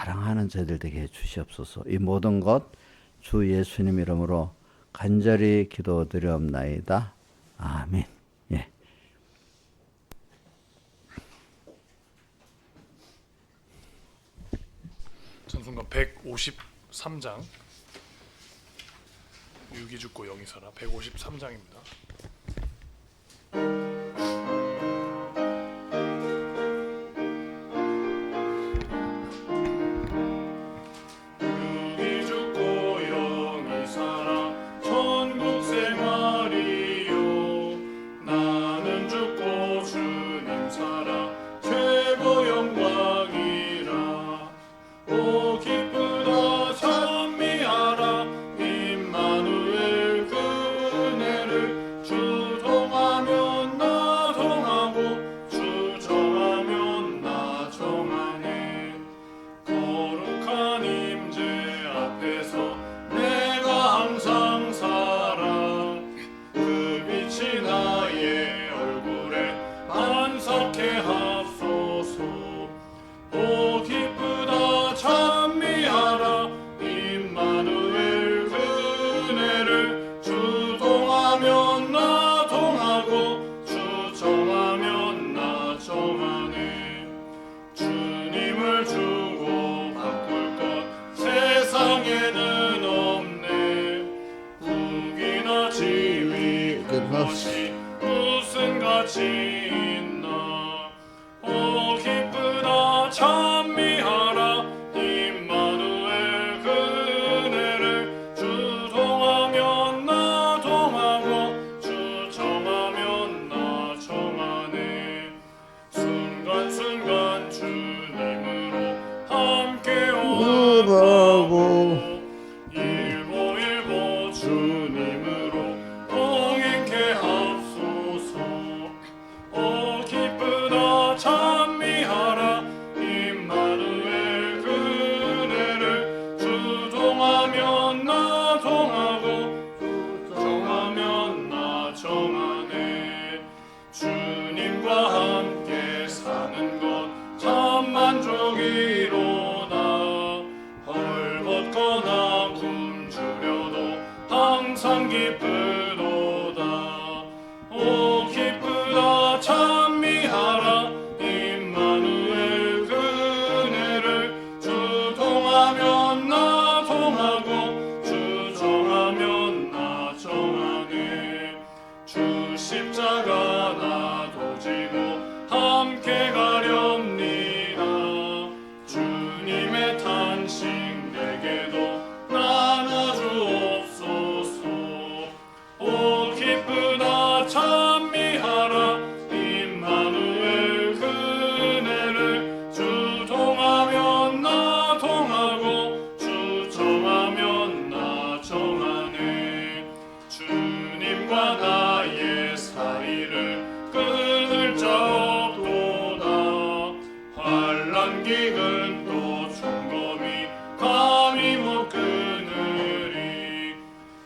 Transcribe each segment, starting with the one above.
사랑하는 저희들 되게 해주시옵소서. 이 모든 것 주 예수님 이름으로 간절히 기도드리옵나이다. 아멘. 예. 찬송가 153장 유기 죽고 영이 살아 153장입니다. 무슨 가치 있나. 오 기쁘다 찬미하라 임마누엘 그네를 주 동하면 나 동하고 주 정하면 나 정하네. 순간순간 주님으로 함께 오라고 일보일보 주님으로 동행케 하소서. 오 기쁘다 찬미하라 임마누엘 그네를 주 동하면 나 동하고 주 정하면 나 정하네. 주님과 함께 사는 것 참 만족이로다. 헐벗거나 굶주려도 항상 기쁘도다. 오 기쁘다 찬미하라 임마누엘 그네를 주 동하면 나 동하고 주 정하면 나 정하네. 주 십자가 나도 지고 함께 가렵니다. 주님의 탄식 내게도 나눠주옵소서. 오 기쁘다 찬미하라 임마누엘 그네를 주 동하면 나 동하고 주 정하면 나 정하네. 주님과 나의 사이를 끊을 자 없도다. 환난 기근 또 총검이 감히 못 끊으리.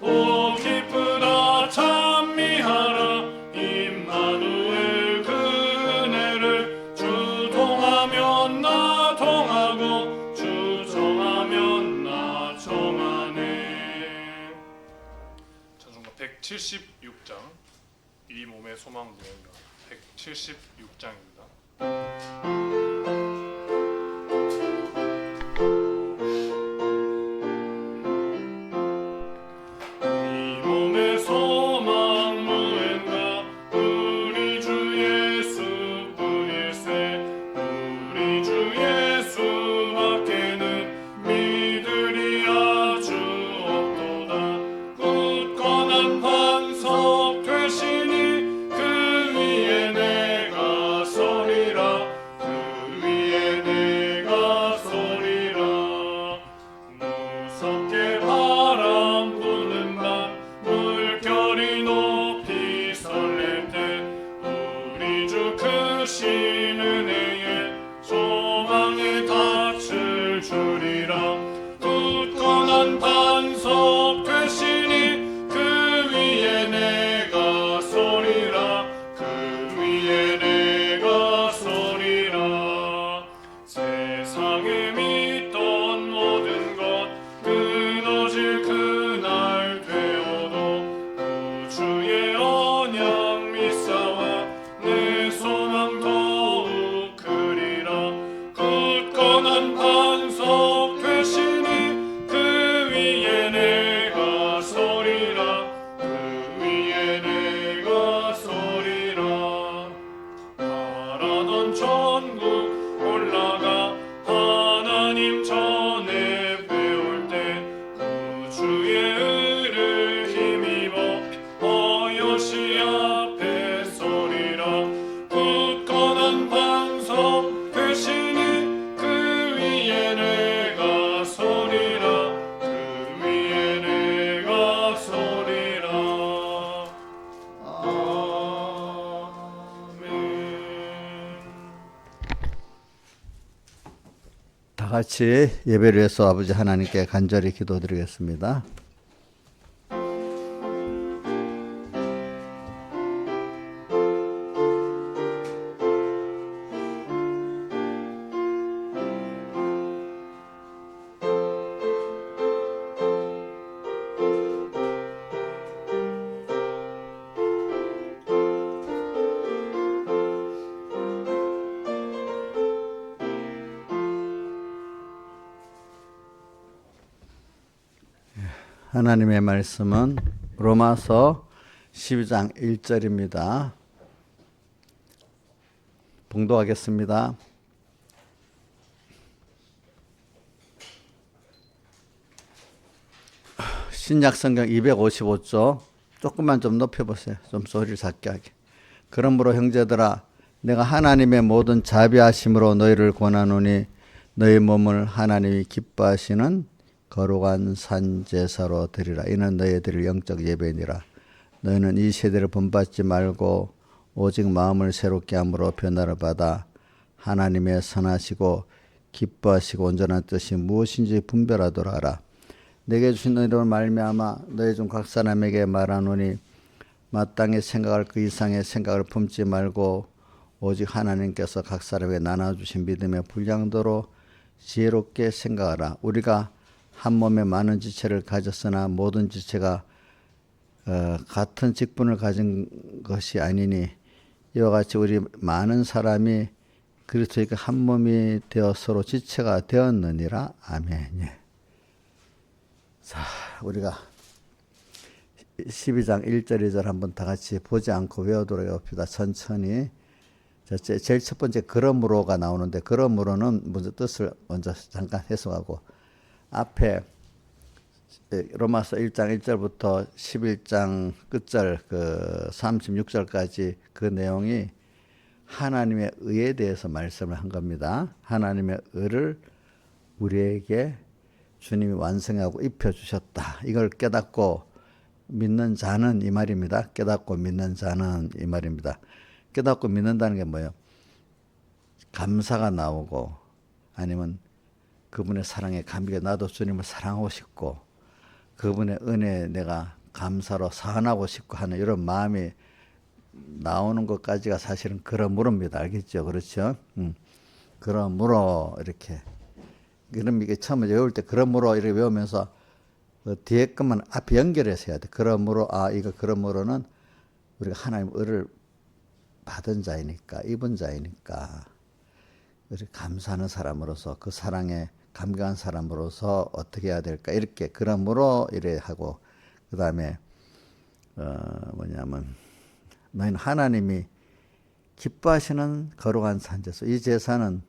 오 기쁘다 찬미하라 임마누엘 그네를 주 동하면 나 동하고 주 정하면 나 정하네. 찬송가 176장 이 몸의 소망 무언가 176장입니다. 세상에 믿던 반석 되시니 그 위에 내가 서리라. 그 위에 내가 서리라. 바라던 천국 올라가 하나님 전에 배울 때 구주의 의를 힘입어 어여시 앞에 서리라. 굳건한 반석 되시니 그 위에 내가 서리라. 그 위에 내가 서리라. 아멘. 다 같이 예배를 위해서 아버지 하나님께 간절히 기도드리겠습니다. 하나님의 말씀은 로마서 12장 1절입니다. 봉독하겠습니다. 신약성경 255조 조금만 좀 높여보세요. 좀 소리를 작게 하게. 그러므로 형제들아 내가 하나님의 모든 자비하심으로 너희를 권하노니 너희 몸을 하나님이 기뻐하시는 거룩한 산 제사로 드리라. 이는 너희들의 영적 예배니라. 너희는 이 세대를 본받지 말고 오직 마음을 새롭게 함으로 변화를 받아 하나님의 선하시고 기뻐하시고 온전한 뜻이 무엇인지 분별하도록 하라. 내게 주신 너희로 말미암아 너희 중 각 사람에게 말하노니 마땅히 생각할 그 이상의 생각을 품지 말고 오직 하나님께서 각 사람에게 나눠주신 믿음의 분량대로 지혜롭게 생각하라. 우리가 한 몸에 많은 지체를 가졌으나 모든 지체가 같은 직분을 가진 것이 아니니 이와 같이 우리 많은 사람이 그리스도의 한 몸이 되어 서로 지체가 되었느니라. 아멘. 자, 우리가 12장 1절 2절 한번 다 같이 보지 않고 외우도록 해봅시다. 천천히. 제일 첫 번째 그러므로가 나오는데 그러므로는 먼저 뜻을 먼저 잠깐 해석하고 앞에 로마서 1장 1절부터 11장 끝절 그 36절까지 그 내용이 하나님의 의에 대해서 말씀을 한 겁니다. 하나님의 의를 우리에게 주님이 완성하고 입혀주셨다. 이걸 깨닫고 믿는 자는 이 말입니다. 깨닫고 믿는 자는 이 말입니다. 깨닫고 믿는다는 게 뭐예요? 감사가 나오고 아니면 그분의 사랑에 감격해 나도 주님을 사랑하고 싶고 그분의 은혜에 내가 감사로 사안하고 싶고 하는 이런 마음이 나오는 것까지가 사실은 그러므로입니다. 알겠죠? 그렇죠? 그러므로 이렇게 그럼 이게 처음에 외울 때 그러므로 이렇게 외우면서 그 뒤에 것만 앞에 연결해서 해야 돼. 그러므로 이거 그러므로는 우리가 하나님 의를 받은 자이니까 입은 자이니까 이렇게 감사하는 사람으로서 그 사랑에 감격한 사람으로서 어떻게 해야 될까 이렇게 그러므로 이래 하고 그 다음에 뭐냐면 너희는 하나님이 기뻐하시는 거룩한 산제소 이 제사는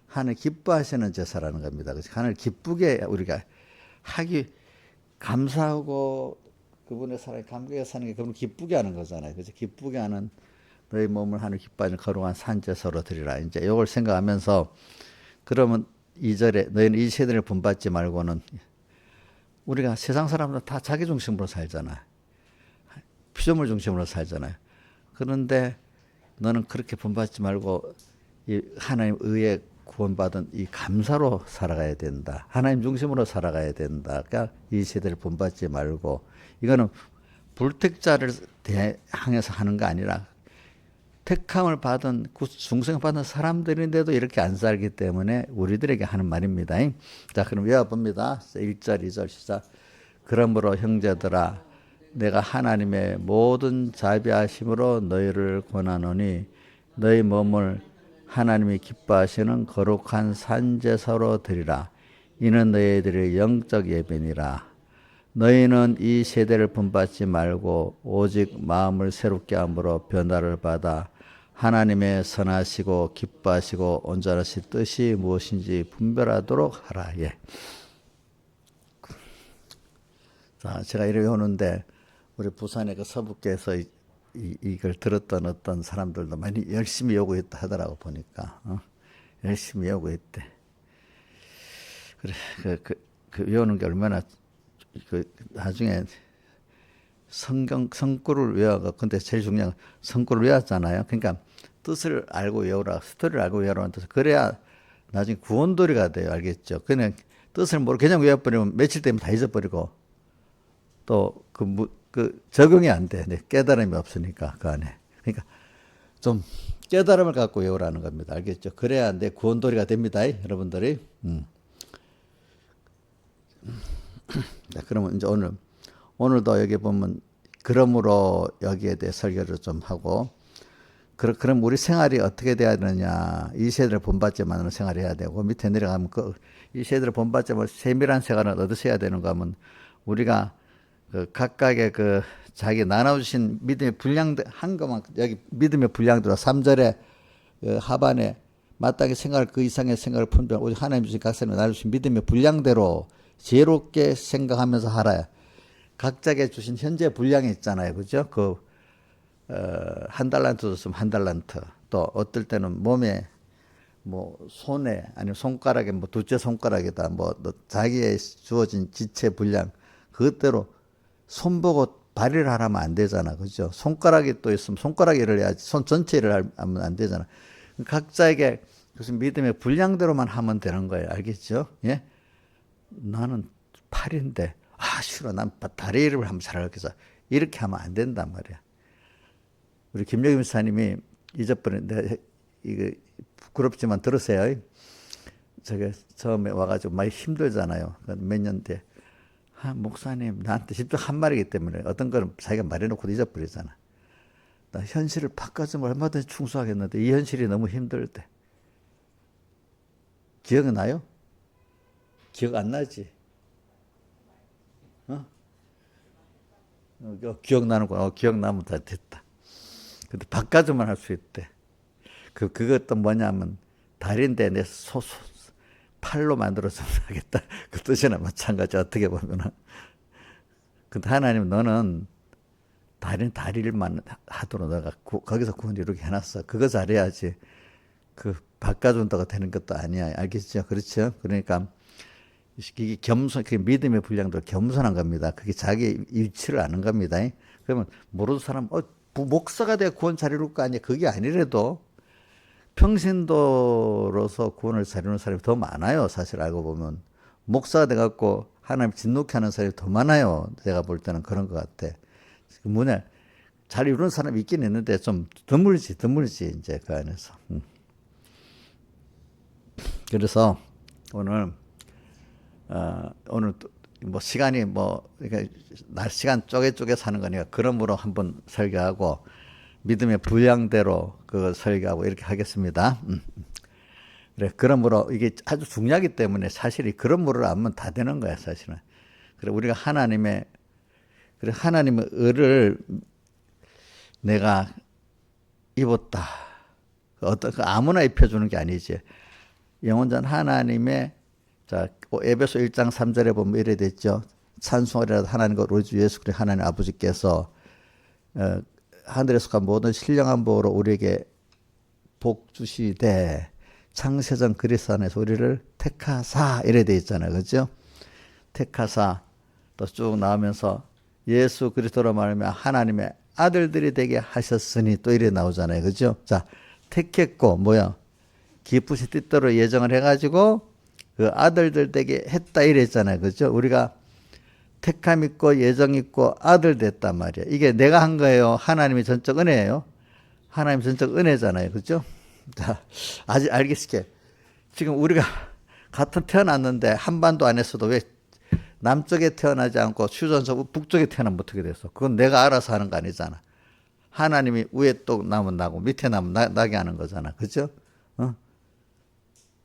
하나님 기뻐하시는 제사라는 겁니다. 그래서 하나님 기쁘게 우리가 하기 감사하고 그분의 사랑에 감격해 사는 게 그분을 기쁘게 하는 거잖아요. 그래서 기쁘게 하는 너희 몸을 하나님 기뻐하는 거룩한 산제사로 드리라. 이제 이걸 생각하면서 그러면 2절에 너희는 이 세대를 본받지 말고는 우리가 세상 사람들 다 자기 중심으로 살잖아요. 피조물 중심으로 살잖아요. 그런데 너는 그렇게 본받지 말고 이 하나님 의에 구원받은 이 감사로 살아가야 된다. 하나님 중심으로 살아가야 된다. 그러니까 이 세대를 본받지 말고 이거는 불택자를 향해서 하는 거 아니라 택함을 받은 중생을 받은 사람들인데도 이렇게 안 살기 때문에 우리들에게 하는 말입니다. 자, 그럼 외워봅니다. 1절 2절 시작. 그러므로 형제들아 내가 하나님의 모든 자비하심으로 너희를 권하노니 너희 몸을 하나님이 기뻐하시는 거룩한 산제사로 드리라. 이는 너희들의 영적 예배니라. 너희는 이 세대를 본받지 말고 오직 마음을 새롭게 함으로 변화를 받아 하나님의 선하시고 기뻐하시고 온전하신 뜻이 무엇인지 분별하도록 하라. 예. 자, 제가 이렇게 오는데 우리 부산의 그 서북교에서 이걸 들었던 어떤 사람들도 많이 열심히 요구했다 하더라고 보니까 열심히 요구했대. 그래 그 외우는 게 얼마나 그 나중에 성구를 외워가 근데 제일 중요한 건 성구를 외웠잖아요. 그러니까 뜻을 알고 외우라, 스토리를 알고 외우라는 뜻. 그래야 나중에 구원도리가 돼요. 알겠죠? 그냥 뜻을 모르고 그냥 외워버리면 며칠 되면 다 잊어버리고 또 그 적응이 안 돼. 깨달음이 없으니까 그 안에. 그러니까 좀 깨달음을 갖고 외우라는 겁니다. 알겠죠? 그래야 내 구원도리가 됩니다. 여러분들이. 자, 그러면 이제 오늘도 여기 보면 그러므로 여기에 대해 설교를 좀 하고 그럼 우리 생활이 어떻게 돼야 되느냐. 이 세대를 본받지 않는 생활을 해야 되고 밑에 내려가면 이 세대를 본받지 않는 세밀한 생활은 어디서 해야 되는가 하면 우리가 그 각각의 그 자기 나눠주신 믿음의 분량 한 것만 여기 믿음의 분량대로 3절에 그 하반에 마땅히 생각할 그 이상의 생각을 분별 오직 하나님 주신 각 사람이 나눠주신 믿음의 분량대로 지혜롭게 생각하면서 하라. 각자에게 주신 현재 분량이 있잖아요. 그죠? 한 달란트 줬으면 한 달란트. 또 어떨 때는 몸에 뭐 손에 아니면 손가락에 뭐 둘째 손가락에다 뭐 자기의 주어진 지체 분량 그것대로 손보고 발휘를 하라면 안 되잖아. 그죠? 손가락이 또 있으면 손가락 일을 해야지 손 전체 일을 하면 안 되잖아. 각자에게 무슨 믿음의 분량대로만 하면 되는 거예요. 알겠죠? 예? 나는 팔인데 싫어. 난 다리 일을 하면 잘하겠어. 이렇게 하면 안 된단 말이야. 우리 김여김 목사님이 잊어버렸는데 이거 부끄럽지만 들으세요. 제가 처음에 와가지고 많이 힘들잖아요. 몇 년 뒤에 목사님 나한테 직접 한 말이기 때문에 어떤 거는 자기가 말해놓고 잊어버리잖아. 나 현실을 바꿔주면 얼마든지 충성하겠는데 이 현실이 너무 힘들 때. 기억나요? 기억 안 나지? 기억나는구나. 기억나면 다 됐다. 근데 바꿔주면 할 수 있대. 그것도 뭐냐면 다리인데 내 팔로 만들어서 하겠다. 그 뜻이나 마찬가지 어떻게 보면은. 근데 하나님 너는 다리를만 하도록 너가 거기서 구원 이루게 해놨어. 그거 잘해야지. 바꿔준다고 되는 것도 아니야. 알겠죠? 그렇죠? 그러니까 이게 그게 믿음의 분량도 겸손한 겁니다. 그게 자기 위치를 아는 겁니다. 그러면 모르는 사람, 목사가 돼 구원 잘 이룰 거 아니야. 그게 아니래도 평신도로서 구원을 잘 이루는 사람이 더 많아요. 사실 알고 보면. 목사가 돼갖고 하나님 진노케 하는 사람이 더 많아요. 제가 볼 때는 그런 것 같아. 뭐냐, 잘 이루는 사람이 있긴 있는데 좀 드물지, 이제 그 안에서. 그래서 오늘 뭐 시간이 그러니까 날 시간 쪼개 사는 거니까 그러므로 한번 설교하고 믿음의 분량대로 그걸 설교하고 이렇게 하겠습니다. 그래, 그러므로 이게 아주 중요하기 때문에 사실 이 그러므로를 알면 다 되는 거야, 사실은. 그래, 우리가 하나님의 의를 내가 입었다. 아무나 입혀주는 게 아니지. 영원전 하나님의, 자, 에베소 1장 3절에 보면 이래 됐죠. 찬송하리라 하나님과 우리 주 예수 그리스도 하나님 아버지께서 하늘에 속한 모든 신령한 복으로 우리에게 복 주시되 창세전 그리스도 안에서 우리를 택하사 이래 돼 있잖아요. 그렇죠? 택하사 또 쭉 나오면서 예수 그리스도로 말하면 하나님의 아들들이 되게 하셨으니 또 이래 나오잖아요. 그렇죠? 자, 택했고 뭐야? 기쁘신 뜻대로 예정을 해가지고 그 아들들 되게 했다 이랬잖아요. 그렇죠? 우리가 택함 있고 예정 있고 아들 됐단 말이야. 이게 내가 한 거예요? 하나님의 전적 은혜예요? 하나님 전적 은혜잖아요. 그렇죠? 자, 아직 알겠을게. 지금 우리가 같은 태어났는데 한반도 안에서도 왜 남쪽에 태어나지 않고 휴전선 북쪽에 태어나면 어떻게 됐어? 그건 내가 알아서 하는 거 아니잖아. 하나님이 위에 또 나면 나고 밑에 나면 나게 하는 거잖아. 그렇죠? 어?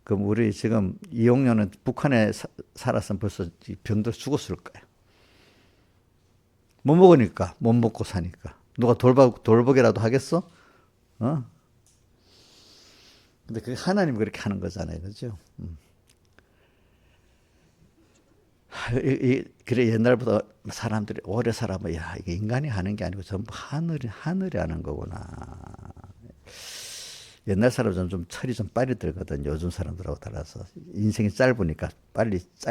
그럼 우리 지금 이용료는 북한에 살았으면 벌써 병들 죽었을 거야. 못 먹으니까, 못 먹고 사니까. 누가 돌보기라도 하겠어? 어? 근데 그게 하나님이 그렇게 하는 거잖아요. 그죠? 그래, 옛날부터 사람들이 오래 살아보면, 야, 이게 인간이 하는 게 아니고 전부 하늘이 하는 거구나. 옛날 사람들은 좀 철이 좀 빨리 들거든. 요즘 사람들하고 달라서. 인생이 짧으니까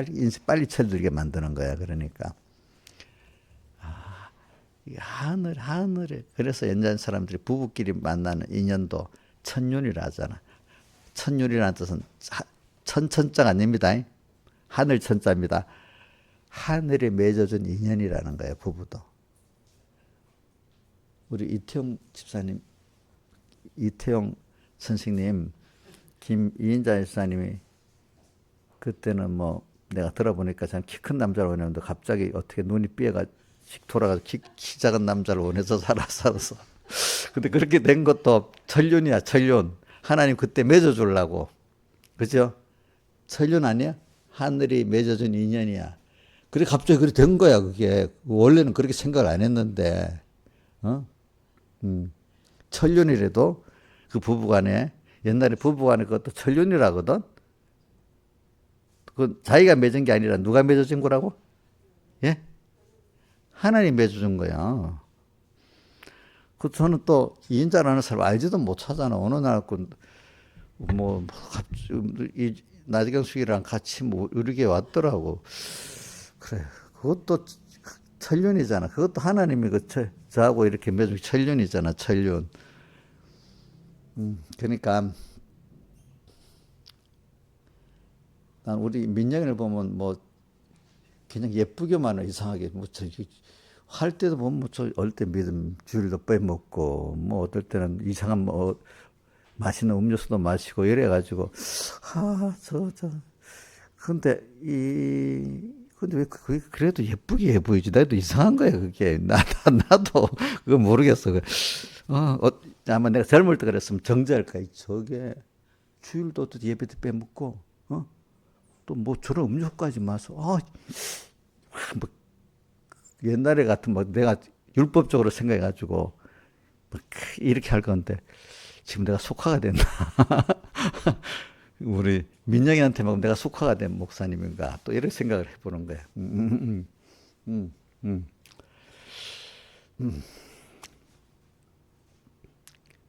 인생 빨리 철들게 만드는 거야. 그러니까. 하늘에. 그래서 옛날 사람들이 부부끼리 만나는 인연도 천륜이라 하잖아. 천륜이라는 뜻은 천자가 아닙니다. 하늘 천자입니다. 하늘에 맺어준 인연이라는 거예요. 부부도. 우리 이태용 집사님, 이태용 선생님, 김이인자 집사님이 그때는 뭐 내가 들어보니까 참 키 큰 남자를 원했는데 갑자기 어떻게 눈이 삐어가 돌아가서 키 작은 남자를 원해서 살아서. 근데 그렇게 된 것도 천륜이야, 천륜. 하나님 그때 맺어주려고. 그죠? 천륜 아니야? 하늘이 맺어준 인연이야. 그래, 갑자기 그렇게 된 거야, 그게. 원래는 그렇게 생각을 안 했는데, 어? 천륜이라도 그 부부간에, 옛날에 부부간에 그것도 천륜이라거든? 그 자기가 맺은 게 아니라 누가 맺어준 거라고? 예? 하나님 맺어준 거야. 그 저는 또 이인자라는 사람 알지도 못하잖아. 어느 날 이 나지경숙이랑 같이 뭐 이렇게 왔더라고. 그래, 그것도 천륜이잖아. 그것도 하나님이 저하고 이렇게 맺은 천륜이잖아. 천륜. 그러니까 난 우리 민영이를 보면 뭐 그냥 예쁘게만 이상하게 할 때도 보면 어떨 때 믿음 주일도 빼먹고 뭐 어떨 때는 이상한 뭐 맛있는 음료수도 마시고 이래가지고 근데 왜 그게 그래도 예쁘게 보이지? 나도 이상한 거야 그게. 나도 그거 모르겠어. 아마 내가 젊을 때 그랬으면 정죄할까. 저게 주일도 또 예배도 빼먹고 또 뭐 저런 음료까지 마셔. 뭐 옛날에 같은 뭐 내가 율법적으로 생각해가지고 뭐 이렇게 할 건데 지금 내가 속화가 됐나? 우리 민영이한테 막 내가 속화가 된 목사님인가? 또 이렇게 생각을 해보는 거야.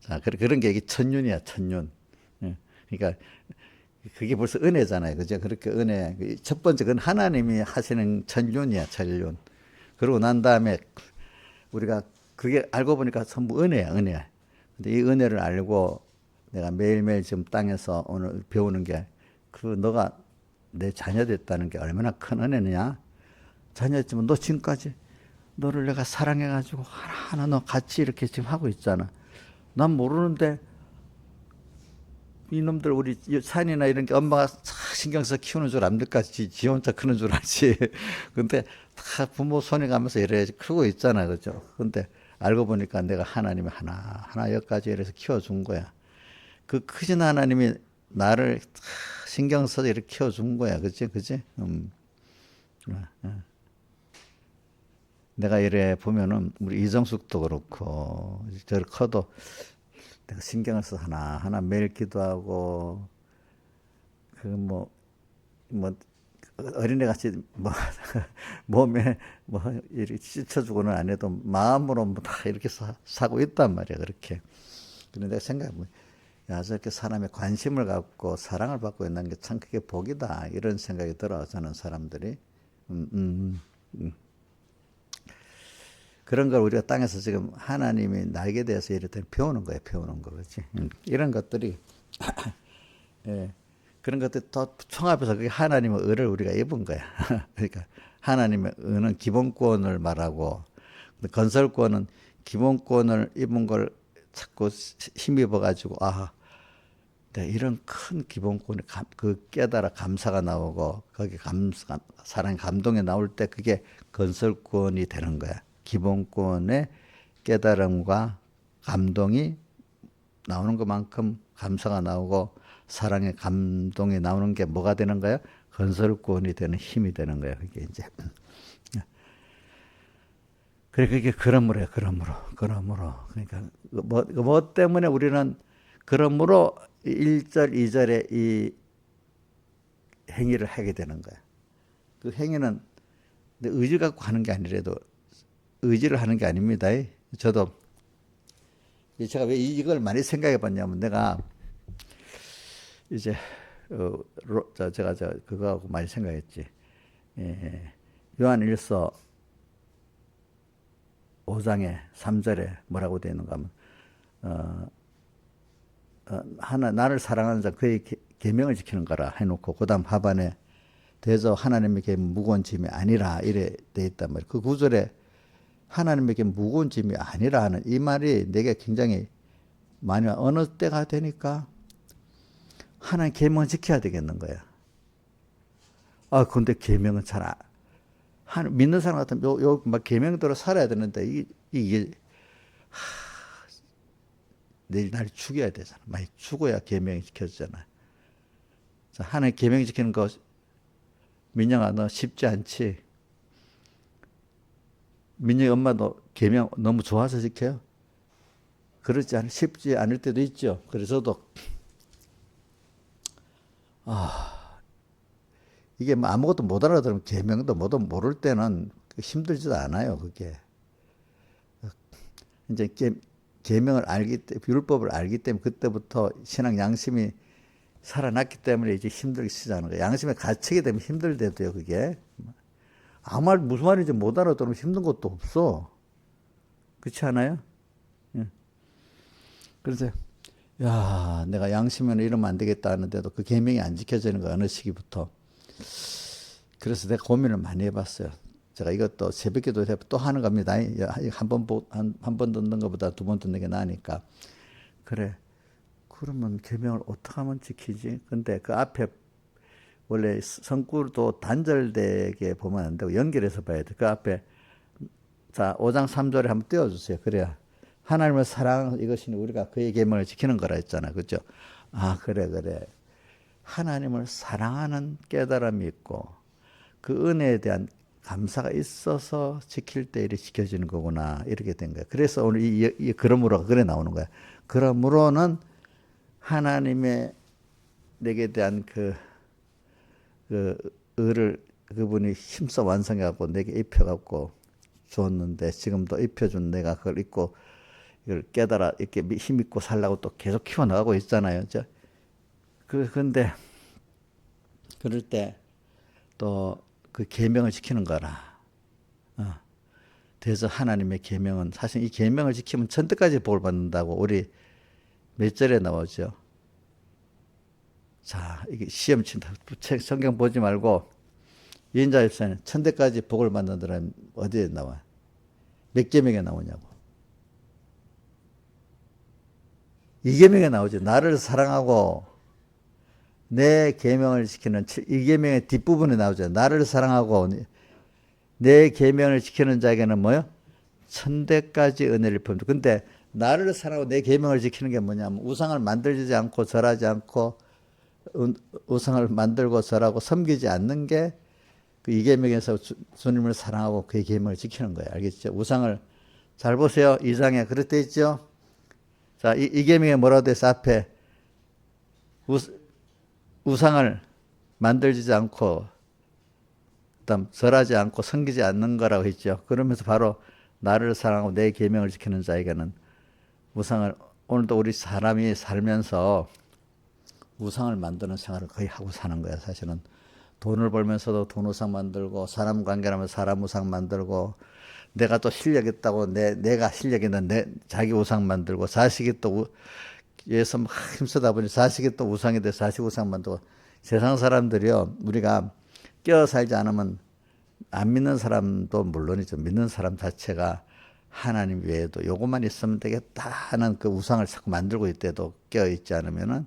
자, 그런 게 이게 천륜이야, 천륜. 예. 그러니까 그게 벌써 은혜잖아요. 그죠? 그렇게 은혜. 첫 번째, 그건 하나님이 하시는 천륜이야, 천륜. 그러고 난 다음에 우리가 그게 알고 보니까 전부 은혜야, 은혜. 근데 이 은혜를 알고 내가 매일매일 지금 땅에서 오늘 배우는 게 너가 내 자녀 됐다는 게 얼마나 큰 은혜냐. 자녀였지만 너 지금까지 너를 내가 사랑해가지고 하나하나 너 같이 이렇게 지금 하고 있잖아. 난 모르는데 이놈들 우리 산이나 이런 게 엄마가 신경 써서 키우는 줄 압니까? 지 혼자 크는 줄 알지. 근데 다 부모 손에 가면서 이래 크고 있잖아. 그죠? 근데 알고 보니까 내가 하나님이 하나 여기까지 이래서 키워준 거야. 그 크신 하나님이 나를 신경 써서 이렇게 키워준 거야. 그치? 그치? 내가 이래 보면은 우리 이정숙도 그렇고 저를 커도 내가 신경을 써서 하나 매일 기도하고 뭐 어린애 같이 뭐 몸에 뭐 이렇게 씻어주고는 안 해도 마음으로 뭐 다 이렇게 사고 있단 말이야. 그렇게. 근데 내가 생각해보면 야, 저렇게 사람의 관심을 갖고 사랑을 받고 있는 게 참 그게 복이다 이런 생각이 들어. 저는 사람들이 그런 걸 우리가 땅에서 지금 하나님이 나에게 대해서 이렇게 배우는 거예요. 배우는 거. 그렇지? 이런 것들이 예. 그런 것들 더 총합해서 그게 하나님의 의를 우리가 입은 거야. 그러니까 하나님의 의는 기본권을 말하고 건설권은 기본권을 입은 걸 자꾸 힘입어 가지고 내가 이런 큰 기본권에 그 깨달아 감사가 나오고 거기 사랑 감동이 나올 때 그게 건설권이 되는 거야. 기본권의 깨달음과 감동이 나오는 것만큼 감사가 나오고 사랑의 감동이 나오는 게 뭐가 되는 거예요? 건설구원이 되는 힘이 되는 거예요. 그게 이제. 그래, 그게 그러므로요. 그러므로. 그러니까 뭐 때문에 우리는 그러므로 1절, 2절에 이 행위를 하게 되는 거야. 그 행위는 내 의지 갖고 하는 게 아니라도 의지를 하는 게 아닙니다. 저도 제가 왜 이걸 많이 생각해 봤냐면 내가 이제 제가 그거하고 많이 생각했지. 요한 1서 5장에 3절에 뭐라고 되어 있는가 하면 하나 나를 사랑하는 자 그의 계명을 지키는 거라 해놓고 그다음 하반에 대저 하나님에게 무거운 짐이 아니라 이래 돼 있단 말이에요. 그 구절에 하나님에게 무거운 짐이 아니라 하는 이 말이 내게 굉장히 많이 어느 때가 되니까 하나님 계명을 지켜야 되겠는 거야. 근데 계명은 믿는 사람 같으면 막 계명대로 살아야 되는데 이게 내일 날 죽여야 되잖아. 많이 죽어야 계명이 지켜지잖아. 하나님 계명 지키는 거 민영아 너 쉽지 않지? 민영이 엄마도 계명 너무 좋아서 지켜요? 그렇지 않아 쉽지 않을 때도 있죠. 그래서 저도 이게 뭐 아무것도 못 알아들으면 계명도 뭐도 모를 때는 힘들지도 않아요. 그게 이제 계명을 율법을 알기 때문에 그때부터 신앙 양심이 살아났기 때문에 이제 힘들기 시작하는 거예요. 양심에 갇히게 되면 힘들대도요. 그게 아무 말 무슨 말인지 못 알아들으면 힘든 것도 없어. 그렇지 않아요? 그래서 야 내가 양심에는 이러면 안 되겠다 하는데도 그 계명이 안 지켜지는 거야. 어느 시기부터. 그래서 내가 고민을 많이 해봤어요. 제가 이것도 새벽기도 또 하는 겁니다. 한 번 듣는 것보다 2번 듣는 게 나으니까. 그래. 그러면 계명을 어떻게 하면 지키지? 근데 그 앞에 원래 성구도 단절되게 보면 안 되고 연결해서 봐야 돼. 그 앞에 자 5장 3절에 한번 띄워주세요. 그래야 하나님을 사랑하는 이것이 우리가 그의 계명을 지키는 거라 했잖아. 그죠? 그래. 하나님을 사랑하는 깨달음이 있고 그 은혜에 대한 감사가 있어서 지킬 때 이렇게 지켜지는 거구나. 이렇게 된 거야. 그래서 오늘 이 그러므로가 그래 나오는 거야. 그러므로는 하나님의 내게 대한 그 의를 그분이 힘써 완성해갖고 내게 입혀갖고 줬는데 지금도 입혀준 내가 그걸 잊고 이걸 깨달아 이렇게 힘있고 살라고 또 계속 키워나가고 있잖아요. 근데 그럴 때 또 그 계명을 지키는 거라. 그래서 하나님의 계명은 사실 이 계명을 지키면 천대까지 복을 받는다고 우리 몇 절에 나오죠. 자, 이게 시험 친다. 성경 보지 말고 인자일서는 천대까지 복을 받는다는 어디에 나와? 몇 계명에 나오냐고. 이 계명에 나오죠. 나를 사랑하고 내 계명을 지키는 이 계명의 뒷부분에 나오죠. 나를 사랑하고 내 계명을 지키는 자에게는 뭐요? 천대까지 은혜를 품다. 근데 나를 사랑하고 내 계명을 지키는 게 뭐냐면 우상을 만들지 않고 절하지 않고 우상을 만들고 절하고 섬기지 않는 게 그 이 계명에서 주님을 사랑하고 그의 계명을 지키는 거예요. 알겠죠? 우상을 잘 보세요. 2장에 그렇게 있죠. 자, 이 계명에 뭐라고 돼 있어? 앞에 우상을 만들지 않고 그다음 절하지 않고 섬기지 않는 거라고 했죠. 그러면서 바로 나를 사랑하고 내 계명을 지키는 자에게는 우상을 오늘도 우리 사람이 살면서 우상을 만드는 생활을 거의 하고 사는 거야. 사실은 돈을 벌면서도 돈 우상 만들고 사람 관계라면 사람 우상 만들고 내가 또 실력 있다고 내가 실력 있는 자기 우상 만들고 자식이 또 위해서 막 힘쓰다 보니 자식이 또 우상이 돼 자식 우상 만들고 세상 사람들이요 우리가 껴 살지 않으면 안 믿는 사람도 물론이죠. 믿는 사람 자체가 하나님 외에도 요것만 있으면 되겠다 하는 그 우상을 자꾸 만들고 있대도 껴있지 않으면은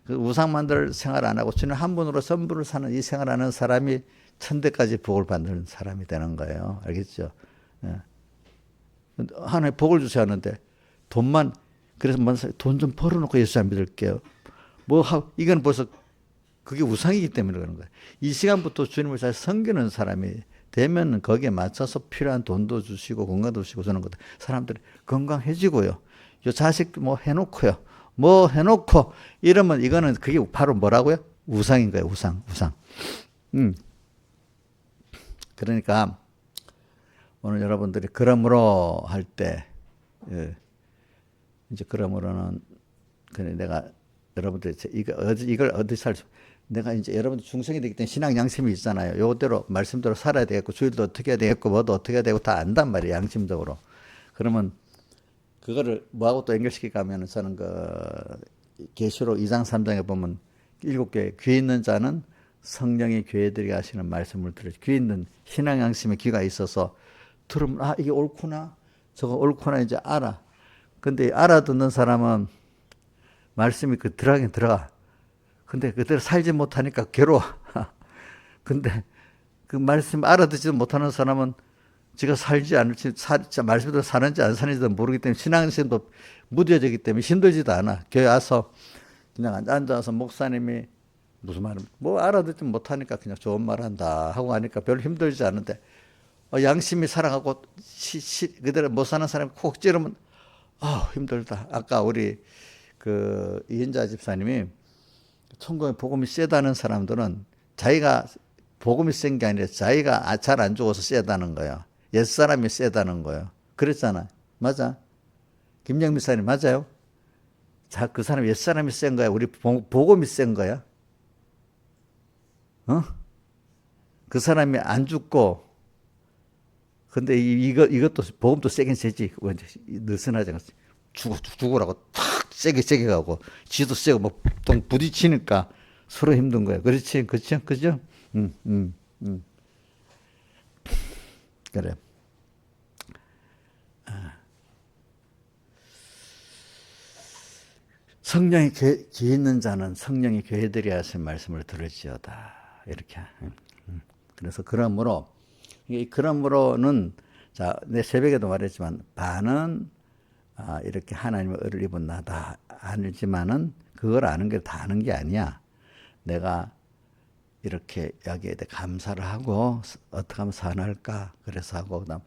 그 우상 만들 생활 안 하고 주님 한 분으로 전부를 사는 이 생활하는 사람이 천대까지 복을 받는 사람이 되는 거예요. 알겠죠? 예. 하나님 복을 주셔야 하는데 돈만 그래서 돈 좀 벌어놓고 예수 안 믿을게요. 이건 벌써 그게 우상이기 때문에 그러는 거예요. 이 시간부터 주님을 잘 섬기는 사람이 되면 거기에 맞춰서 필요한 돈도 주시고 건강도 주시고 저는 것들 사람들이 건강해지고요. 요 자식 뭐 해놓고요. 뭐 해놓고 이러면 이거는 그게 바로 뭐라고요? 우상인 거예요. 우상. 그러니까 오늘 여러분들이 그러므로 할 때 이제 그러므로는 그래 내가 여러분들 이걸 어디서 살 수 내가 이제 여러분들 중생이 되기 때문에 신앙 양심이 있잖아요. 요대로 말씀대로 살아야 되겠고 주일도 어떻게 해야 되겠고 뭐도 어떻게 해야 되고 다 안단 말이에요. 양심적으로. 그러면 그거를 뭐하고 또 연결시킬까 하면 저는 계시록 2장 3장에 보면 7개 귀 있는 자는 성령이 교회들이 하시는 말씀을 들으시 귀 있는 신앙 양심의 귀가 있어서 들으면 이게 옳구나 저거 옳구나 이제 알아. 근데 알아듣는 사람은 말씀이 들어가긴 들어가. 근데 그대로 살지 못하니까 괴로워. 근데 그 말씀 알아듣지도 못하는 사람은 지가 살지 않을지, 말씀대로 사는지 안 사는지도 모르기 때문에 신앙심도 무뎌지기 때문에 힘들지도 않아. 교회 와서 그냥 앉아서 목사님이 무슨 말을, 알아듣지 못하니까 그냥 좋은 말 한다 하고 하니까 별로 힘들지 않은데, 양심이 사랑하고, 그대로 못 사는 사람이 콕 찌르면, 힘들다. 아까 우리 이인자 집사님이 천국에 복음이 세다는 사람들은 자기가 복음이 센 게 아니라 자기가 잘 안 죽어서 세다는 거예요. 옛사람이 세다는 거예요. 그랬잖아. 맞아. 김영미 사님 맞아요? 그 사람 옛사람이 센 거야? 우리 복음이 센 거야? 그 사람이 안 죽고, 근데 이것도 복음도 세긴 세지. 느슨하지. 죽으라고 탁 세게 가고, 지도 세고, 또 부딪히니까 서로 힘든 거야. 그렇지? 그죠? 그래. 성령이 귀 있는 자는 성령이 교회들이 하신 말씀을 들을지어다. 이렇게. 그래서 그러므로는 자, 내 새벽에도 말했지만 반은 이렇게 하나님의 의를 입은 나다 알지만은 그걸 아는 게 다 아는 게 아니야. 내가 이렇게 여기에 대해 감사를 하고 어떻게 하면 사랑할까 그래서 하고 그다음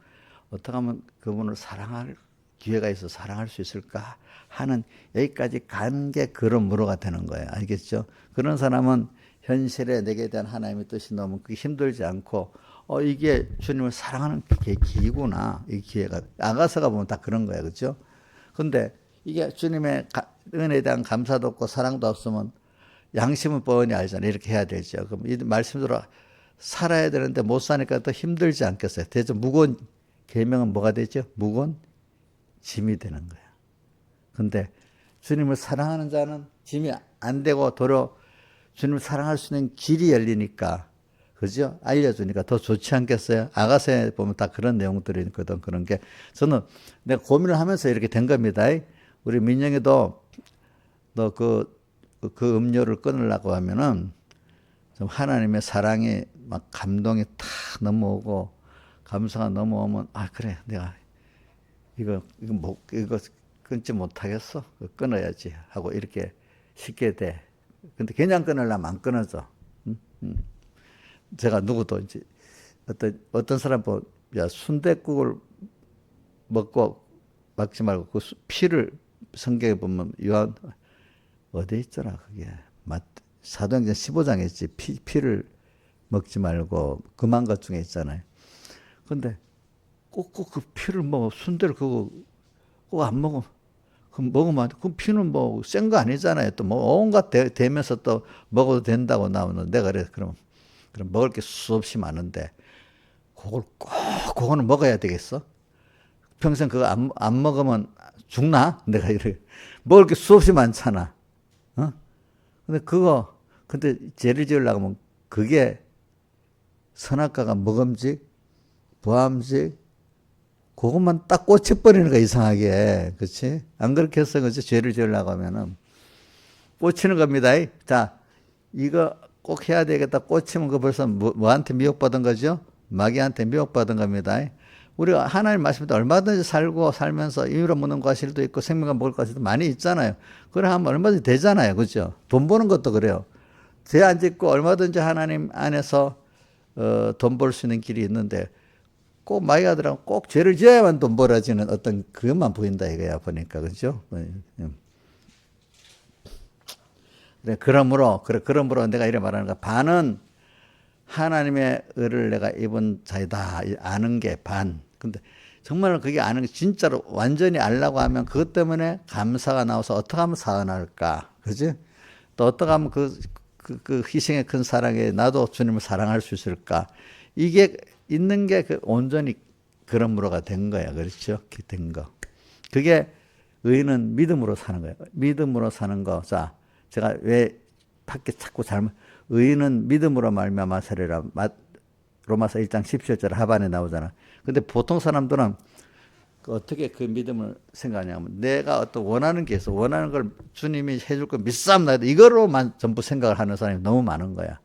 어떻게 하면 그분을 사랑할 기회가 있어 사랑할 수 있을까 하는 여기까지 간 게 그러므로가 되는 거예요. 알겠죠? 그런 사람은 현실에 내게 대한 하나님의 뜻이 너무 그게 힘들지 않고 이게 주님을 사랑하는 기구나 이 기회가 아가서가 보면 다 그런 거예요. 그렇죠? 근데 이게 주님의 은혜에 대한 감사도 없고 사랑도 없으면 양심은 뻔히 알잖아요. 이렇게 해야 되죠. 그럼 이 말씀대로 살아야 되는데 못 사니까 더 힘들지 않겠어요? 대체 무거운 계명은 뭐가 되죠? 무거운 짐이 되는 거예요. 근데 주님을 사랑하는 자는 짐이 안 되고 도리어 주님을 사랑할 수 있는 길이 열리니까, 그죠? 알려주니까 더 좋지 않겠어요? 아가서에 보면 다 그런 내용들이 있거든. 그런 게 저는 내가 고민을 하면서 이렇게 된 겁니다. 우리 민영이도 너 그 음료를 끊으려고 하면은 좀 하나님의 사랑이 막 감동이 탁 넘어오고 감사가 넘어오면 그래 내가 이거 끊지 못하겠어 끊어야지 하고 이렇게 쉽게 돼. 근데 그냥 끊으려면 안 끊어져. 제가 누구도 이제 어떤 사람 야 순댓국을 먹지 말고 그 피를 성경에 보면 요한 어디 있더라 그게 사도행전 15장에 있지 피를 먹지 말고 금한 것 중에 있잖아요. 근데 꼭 그 피를 순대를 그거 꼭 안 먹어. 그럼 먹으면 안 돼. 그 피는 센 거 아니잖아요. 또 온갖 대면서 또 먹어도 된다고 나오는 내가 그럼 먹을 게 수없이 많은데 그거는 먹어야 되겠어? 평생 그거 안 먹으면 죽나? 내가 이래 먹을 게 수없이 많잖아. 근데 죄를 지으려고 하면 그게 선악과가 먹음직, 부함직, 그것만 딱 꽂혀버리는 거야, 이상하게. 그치? 안 그렇게 해서, 그치? 죄를 지으려고 하면은. 꽂히는 겁니다. 자, 이거 꼭 해야 되겠다. 꽂히면 그 벌써 뭐한테 미혹받은 거죠? 마귀한테 미혹받은 겁니다. 우리가 하나님 말씀에 얼마든지 살면서 임의로 먹는 과실도 있고 생명과 먹을 과실도 많이 있잖아요. 그래 하면 얼마든지 되잖아요. 그죠? 돈 버는 것도 그래요. 죄 안 짓고 얼마든지 하나님 안에서 돈 벌 수 있는 길이 있는데 꼭 마이 아들하고 꼭 죄를 지어야만 돈 벌어지는 어떤 그것만 보인다 이거야 보니까. 그죠? 그래, 그러므로 내가 이래 말하는 거야. 반은 하나님의 의를 내가 입은 자이다 아는 게 반. 근데 정말 그게 아는 게 진짜로 완전히 알려고 하면 그것 때문에 감사가 나와서 어떻게 하면 사은할까, 그지? 또 어떻게 하면 그 희생의 큰 사랑에 나도 주님을 사랑할 수 있을까? 이게 있는 게 그 온전히 그러므로가 된 거야, 그렇죠? 된 거. 그게 의인은 믿음으로 사는 거예요. 믿음으로 사는 거. 자, 제가 왜 밖에 자꾸 의인은 믿음으로 말미암아 살리라. 로마서 1장 17절 하반에 나오잖아. 근데 보통 사람들은 어떻게 그 믿음을 생각하냐면 내가 어떤 원하는 게 있어. 원하는 걸 주님이 해줄 거 믿사옵나이다. 이거로만 전부 생각을 하는 사람이 너무 많은 거야.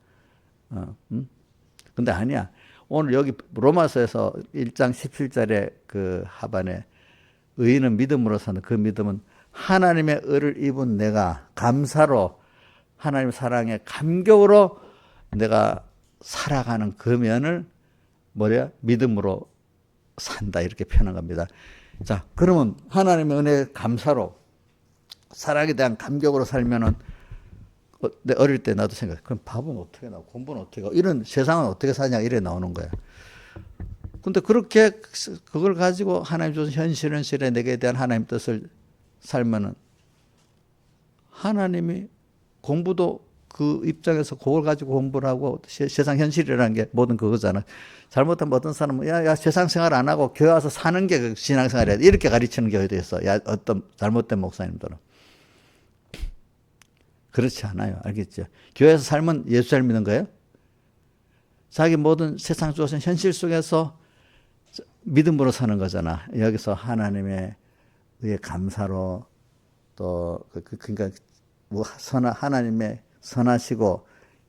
근데 아니야. 오늘 여기 로마서에서 1장 17절에 그 하반에 의인은 믿음으로 사는 그 믿음은 하나님의 의를 입은 내가 감사로 하나님 사랑에 감격으로 내가 살아가는 그 면을 믿음으로 산다 이렇게 표현한 겁니다. 자, 그러면 하나님의 은혜에 감사로 사랑에 대한 감격으로 살면은 내 어릴 때 나도 생각해. 그럼 밥은 어떻게 나고 공부는 어떻게 하고 이런 세상은 어떻게 사냐 이래 나오는 거야. 근데 그렇게 그걸 가지고 하나님 주신 현실에 내게 대한 하나님 뜻을 살면은 하나님이 공부도 그 입장에서 그걸 가지고 공부를 하고 세상 현실이라는 게 모든 그거잖아. 잘못하면 어떤 사람은 야 세상 생활 안 하고 교회 와서 사는 게 그 신앙생활이야. 이렇게 가르치는 경우도 있어. 야 어떤 잘못된 목사님들은. 그렇지 않아요. 알겠죠? 교회에서 살면 예수 잘 믿는 거예요? 자기 모든 세상 주어진 현실 속에서 믿음으로 사는 거잖아. 여기서 하나님의 의에 감사로 또 그러니까 하나님의 선하시고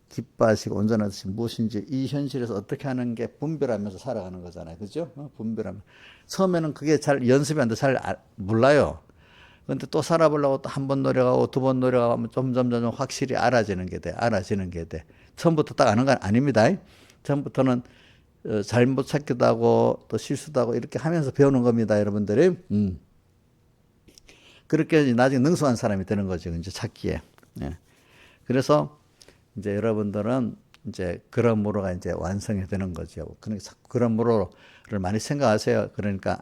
기뻐하시고 온전하신 무엇인지 이 현실에서 어떻게 하는 게 분별하면서 살아가는 거잖아요. 그죠? 분별하면. 처음에는 그게 잘 연습이 안 돼. 잘 몰라요. 근데 또 살아보려고 또 한 번 노력하고 두 번 노력하면 점점 확실히 알아지는 게 돼. 처음부터 딱 아는 건 아닙니다. 처음부터는 잘못 찾기도 하고 또 실수도 하고 이렇게 하면서 배우는 겁니다, 여러분들이. 그렇게 나중에 능숙한 사람이 되는 거죠, 이제 찾기에. 예. 그래서 이제 여러분들은 이제 그러므로가 이제 완성이 되는 거죠. 그러니까 그러므로를 많이 생각하세요. 그러니까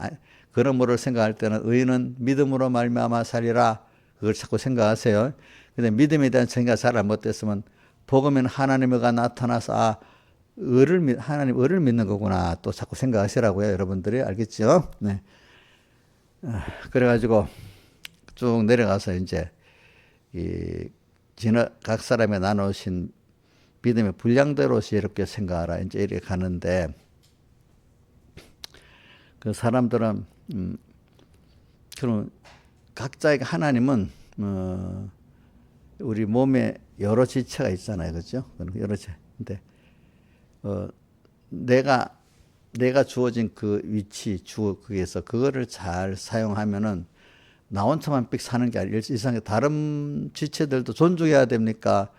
그러므로를 생각할 때는 의인은 믿음으로 말미암아 살리라. 그걸 자꾸 생각하세요. 근데 믿음에 대한 정의가 잘 잘못됐으면 복음에는 하나님의가 나타나서 하나님 의를 믿는 거구나. 또 자꾸 생각하시라고요, 여러분들이. 알겠죠? 네. 그래가지고 쭉 내려가서 이제 각 사람에 나누신 믿음의 분량대로 지혜롭게 생각하라. 이제 이렇게 가는데 그 사람들은 그럼 각자에게 하나님은 우리 몸에 여러 지체가 있잖아요, 그렇죠? 여러 지체. 근데 내가 주어진 그 위치 거기에서 그거를 잘 사용하면은 나 혼자만 삑 사는 게 아니라 이상하게 다른 지체들도 존중해야 됩니까?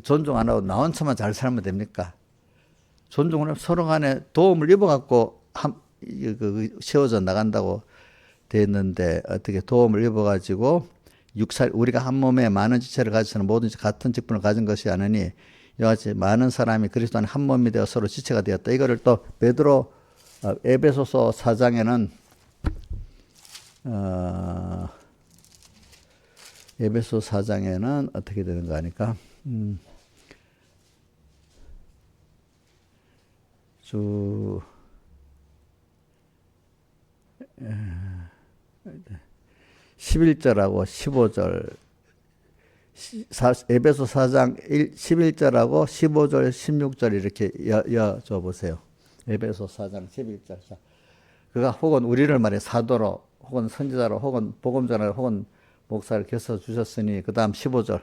존중 안 하고 나 혼자만 잘 살면 됩니까? 존중을 하면 서로 간에 도움을 입어갖고 세워져 나간다고 돼 있는데 어떻게 도움을 입어가지고 우리가 한 몸에 많은 지체를 가지고는 모든 같은 직분을 가진 것이 아니니 이와 같이 많은 사람이 그리스도 안에 한 몸이 되어 서로 지체가 되었다. 이거를 또 베드로 에베소서 4장에는 에베소 4장에는 어떻게 되는 거 아니까? 주 11절하고 15절 에베소 4장 11절하고 15절 16절 이렇게 여쭤 보세요. 에베소 4장 11절. 그가 혹은 우리를 말해 사도로 혹은 선지자로 혹은 복음전하로 혹은 목사를 켜서 주셨으니 그 다음 15절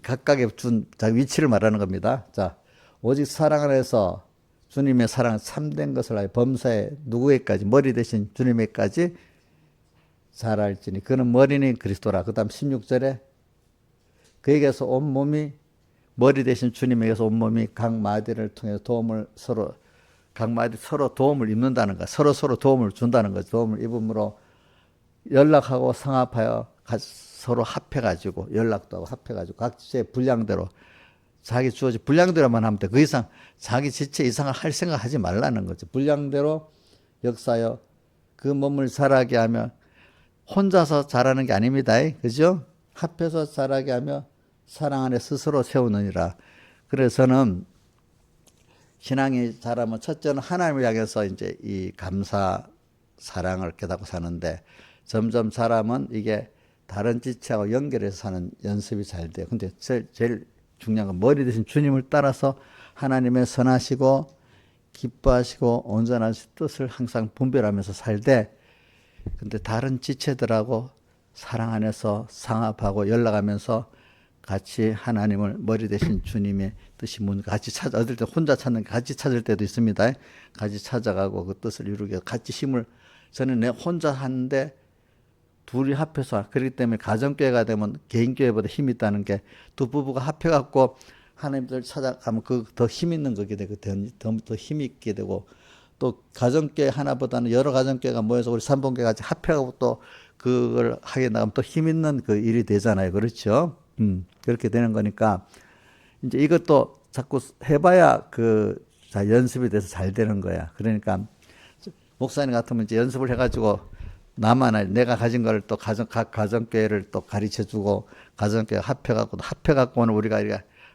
각각의 준 자기 위치를 말하는 겁니다. 자, 오직 사랑 안에서 주님의 사랑 참된 것을 알고 범사에 누구에까지 머리 대신 주님에까지 잘 알지니 그는 머리는 그리스도라. 그 다음 16절에 그에게서 온몸이 머리 대신 주님에게서 온몸이 각 마디를 통해 도움을 서로 각 마디 서로 도움을 입는다는 것, 서로 도움을 준다는 것, 도움을 입음으로 연락하고 상합하여 서로 합해가지고 연락도 하고 합해가지고 각지의 분량대로 자기 주어진 분량대로만 하면 돼. 그 이상 자기 지체 이상을 할 생각 하지 말라는 거죠. 분량대로 역사하여 그 몸을 자라게 하며 혼자서 자라는 게 아닙니다. 그죠? 합해서 자라게 하며 사랑 안에 스스로 세우느니라. 그래서는 신앙이 자라면 첫째는 하나님을 향해서 이제 이 감사 사랑을 깨닫고 사는데 점점 자라면 이게 다른 지체하고 연결해서 사는 연습이 잘 돼요. 근데 제일 중요한 건 머리 대신 주님을 따라서 하나님의 선하시고 기뻐하시고 온전하신 뜻을 항상 분별하면서 살되 근데 다른 지체들하고 사랑 안에서 상합하고 연락하면서 같이 하나님을 머리 대신 주님의 뜻이 같이 찾아 어떨 때 혼자 찾는 같이 찾을 때도 있습니다. 같이 찾아가고 그 뜻을 이루기 위해서 같이 힘을 저는 내 혼자 하는데 둘이 합해서 그렇기 때문에 가정교회가 되면 개인교회보다 힘이 있다는 게 두 부부가 합해갖고 하나님들 찾아가면 그 더 힘 있는 거게 되고 더 힘 있게 되고 또 가정교회 하나보다는 여러 가정교회가 모여서 우리 삼봉교회 같이 합해갖고 또 그걸 하게 나가면 또 힘 있는 그 일이 되잖아요. 그렇죠? 그렇게 되는 거니까 이제 이것도 자꾸 해봐야 자 연습이 돼서 잘 되는 거야. 그러니까 목사님 같으면 이제 연습을 해가지고 나만 내가 가진 걸 또 각 가정교회를 또 가르쳐주고 가정교회 합해갖고는 우리가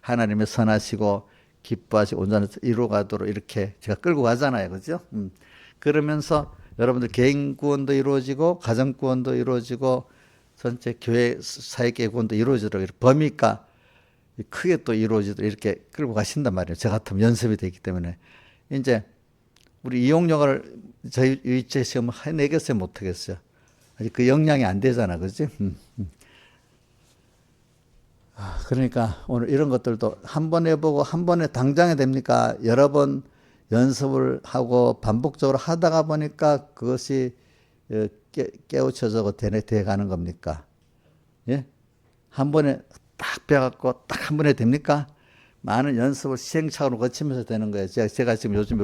하나님의 선하시고 기뻐하시고 온전히 이루어가도록 이렇게 제가 끌고 가잖아요. 그죠? 그러면서 여러분들 개인 구원도 이루어지고 가정 구원도 이루어지고 전체 교회 사회계 구원도 이루어지도록 이렇게 범위가 크게 또 이루어지도록 이렇게 끌고 가신단 말이에요. 저 같으면 연습이 되기 때문에 이제 우리 이용력을 저희 유치원 시험 해내겠어요, 못하겠어요? 아직 그 역량이 안 되잖아, 그지? 그러니까 오늘 이런 것들도 한 번 해보고 한 번에 당장에 됩니까? 여러 번 연습을 하고 반복적으로 하다가 보니까 그것이 깨우쳐져서 돼가는 겁니까? 예? 한 번에 딱 배워갖고 딱 한 번에 됩니까? 많은 연습을 시행착오로 거치면서 되는 거예요. 제가 지금 요즘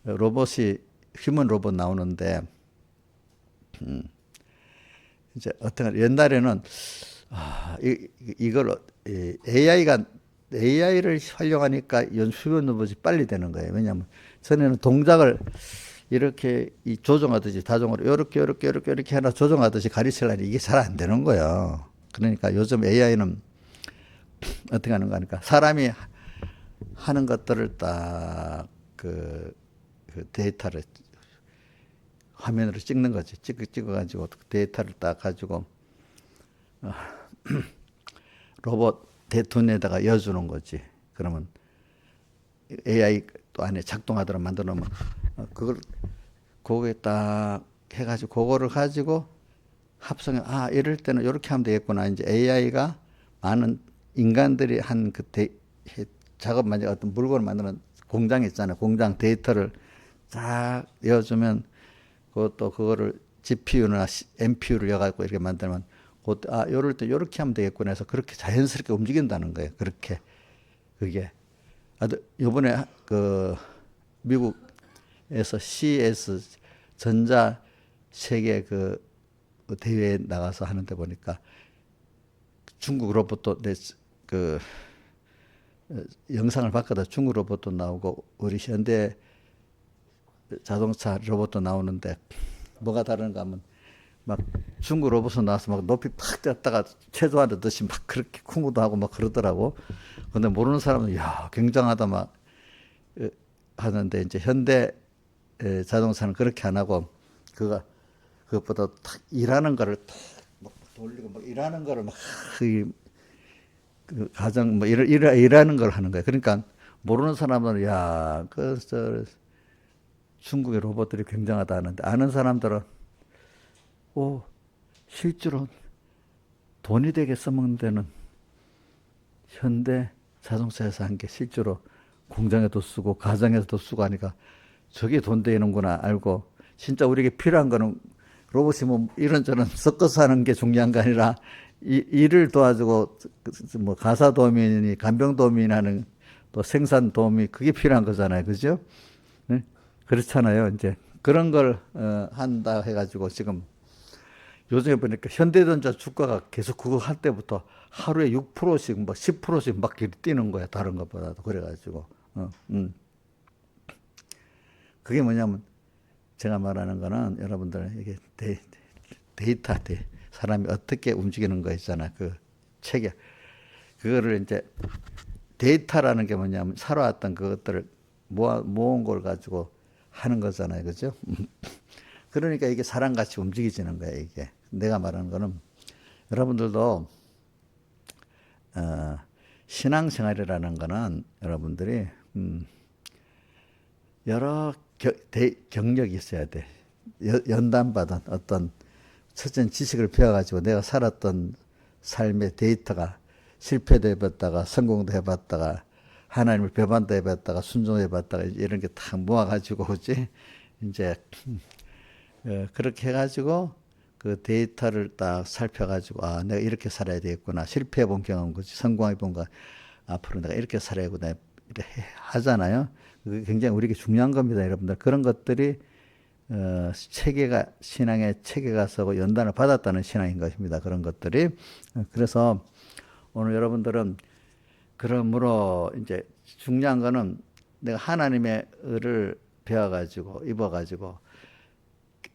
로봇이 휴먼 로봇 나오는데 이제 어떤 옛날에는 이걸 AI를 활용하니까 휴먼 로봇이 빨리 되는 거예요. 왜냐하면 전에는 동작을 이렇게 조정하듯이 자동으로 이렇게 하나 조정하듯이 가르치려니 이게 잘 안 되는 거예요. 그러니까 요즘 AI는 어떻게 하는 거 하니까 사람이 하는 것들을 딱 그 데이터를 화면으로 찍는 거지. 찍어가지고 데이터를 딱 가지고 로봇 대둔에다가 여주는 거지. 그러면 AI 또 안에 작동하도록 만들어 놓으면 그거에 딱 해가지고 그거를 가지고 합성해. 이럴 때는 이렇게 하면 되겠구나. 이제 AI가 많은 인간들이 한 작업 만약 어떤 물건을 만드는 공장 있잖아요. 공장 데이터를 쫙 여주면 그거를 GPU나 NPU를 여가지고 이렇게 만들면 이럴 때 이렇게 하면 되겠구나 해서 그렇게 자연스럽게 움직인다는 거예요. 그렇게 그게 이번에 미국에서 CS 전자 세계 대회에 나가서 하는데 보니까 중국 로봇도 영상을 봤거든. 중국 로봇도 나오고 우리 현대 자동차 로봇도 나오는데 뭐가 다른가 하면 막 중국 로봇은 나와서 막 높이 팍 떴다가 체조하듯이 막 그렇게 쿵구도 하고 막 그러더라고. 근데 모르는 사람은 굉장하다 막 하는데 이제 현대 자동차는 그렇게 안 하고 그것보다 탁 일하는 거를 탁 돌리고 막 일하는 거를 막 가정 일하는 걸 하는 거야. 그러니까 모르는 사람들은 중국의 로봇들이 굉장하다 하는데 아는 사람들은 실제로 돈이 되게 써먹는 데는 현대 자동차에서 한 게 실제로 공장에도 쓰고 가정에서도 쓰고 하니까 저게 돈 되는구나 알고 진짜 우리에게 필요한 거는 로봇이 뭐 이런저런 섞어서 하는 게 중요한 게 아니라 일을 도와주고 뭐 가사 도우미니 간병 도우미니 하는 또 생산 도우미 그게 필요한 거잖아요. 그죠? 네? 그렇잖아요. 이제 그런 걸 한다 해가지고 지금 요즘에 보니까 현대전자 주가가 계속 그거 할 때부터 하루에 6%씩 뭐 10%씩 막 뛰는 거야. 다른 것보다도. 그래가지고. 그게 뭐냐면 제가 말하는 거는 여러분들 이게 데이터, 사람이 어떻게 움직이는 거 있잖아. 그 체계. 그거를 이제 데이터라는 게 뭐냐면 살아왔던 그것들을 모은 걸 가지고 하는 거잖아요. 그죠? 그러니까 이게 사람같이 움직이지는 거야, 이게. 내가 말하는 거는 여러분들도 신앙생활이라는 거는 여러분들이 여러 경력이 있어야 돼. 연단받은 어떤 첫째는 지식을 배워가지고 내가 살았던 삶의 데이터가 실패도 해봤다가 성공도 해봤다가 하나님을 배반도 해봤다가 순종도 해봤다가 이런 게 다 모아가지고 그지 이제 그렇게 해가지고 그 데이터를 딱 살펴가지고 아 내가 이렇게 살아야 되겠구나 실패해본 경험 그지 성공해본 거 앞으로 내가 이렇게 살아야겠구나 이렇게 하잖아요. 그게 굉장히 우리에게 중요한 겁니다, 여러분들. 그런 것들이 체계가 신앙의 체계가 서고 연단을 받았다는 신앙인 것입니다. 그런 것들이 그래서 오늘 여러분들은 그러므로 이제 중요한 거는 내가 하나님의 의를 배워가지고 입어가지고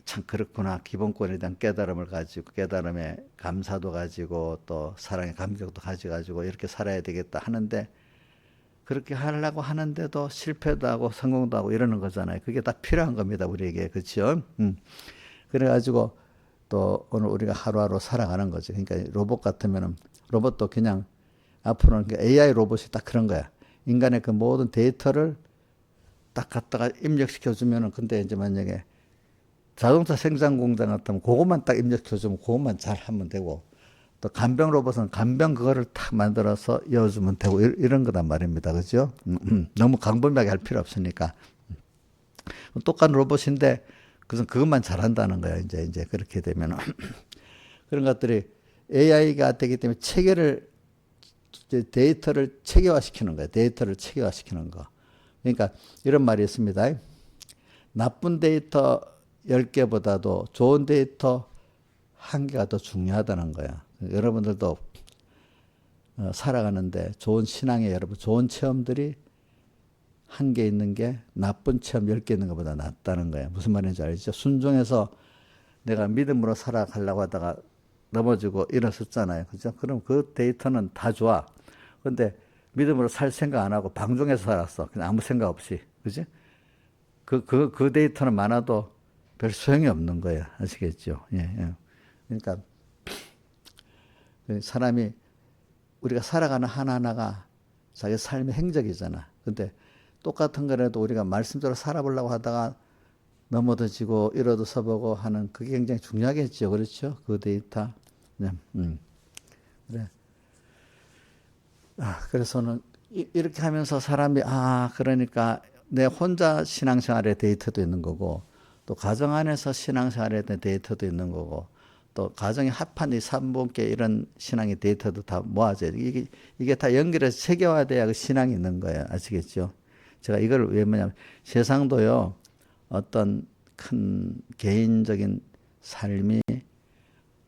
참 그렇구나 기본권에 대한 깨달음을 가지고 깨달음의 감사도 가지고 또 사랑의 감격도 가지고 이렇게 살아야 되겠다 하는데 그렇게 하려고 하는데도 실패도 하고 성공도 하고 이러는 거잖아요. 그게 다 필요한 겁니다, 우리에게. 그렇죠? 그래가지고 또 오늘 우리가 하루하루 살아가는 거죠. 그러니까 로봇 같으면은 로봇도 그냥 앞으로는 AI 로봇이 딱 그런 거야. 인간의 그 모든 데이터를 딱 갖다가 입력시켜주면은 근데 이제 만약에 자동차 생산 공장 같으면 그것만 딱 입력시켜주면 그것만 잘 하면 되고 또 간병 로봇은 간병 그거를 탁 만들어서 이어주면 되고 이런 거단 말입니다. 그죠? 너무 광범위하게 할 필요 없으니까. 똑같은 로봇인데 그래서 그것만 잘한다는 거야. 이제 그렇게 되면 그런 것들이 AI가 되기 때문에 체계를 데이터를 체계화시키는 거예요. 데이터를 체계화시키는 거. 그러니까 이런 말이 있습니다. 나쁜 데이터 10개보다도 좋은 데이터 1개가 더 중요하다는 거야. 여러분들도 살아가는데 좋은 신앙에 여러분 좋은 체험들이 1개 있는 게 나쁜 체험 10개 있는 것보다 낫다는 거야. 무슨 말인지 알죠? 순종해서 내가 믿음으로 살아가려고 하다가 넘어지고 일어섰잖아요. 그죠? 그럼 그 데이터는 다 좋아. 근데 믿음으로 살 생각 안 하고 방종해서 살았어. 그냥 아무 생각 없이. 그지? 그 데이터는 많아도 별 소용이 없는 거예요. 아시겠죠? 예. 그러니까 사람이 우리가 살아가는 하나하나가 자기 삶의 행적이잖아. 근데 똑같은 거라도 우리가 말씀대로 살아보려고 하다가 넘어져지고 일어도 서보고 하는 그게 굉장히 중요하겠죠. 그렇죠? 그 데이터. 네. 그래. 그래서는 이렇게 하면서 사람이 그러니까 내 혼자 신앙생활의 데이터도 있는 거고 또 가정 안에서 신앙생활에 대한 데이터도 있는 거고 또 가정이 합한 이 3분께 이런 신앙의 데이터도 다 모아져야 돼. 이게 다 연결해서 체계화돼야 그 신앙이 있는 거예요. 아시겠죠? 제가 이걸 왜 뭐냐면 세상도요. 어떤 큰 개인적인 삶이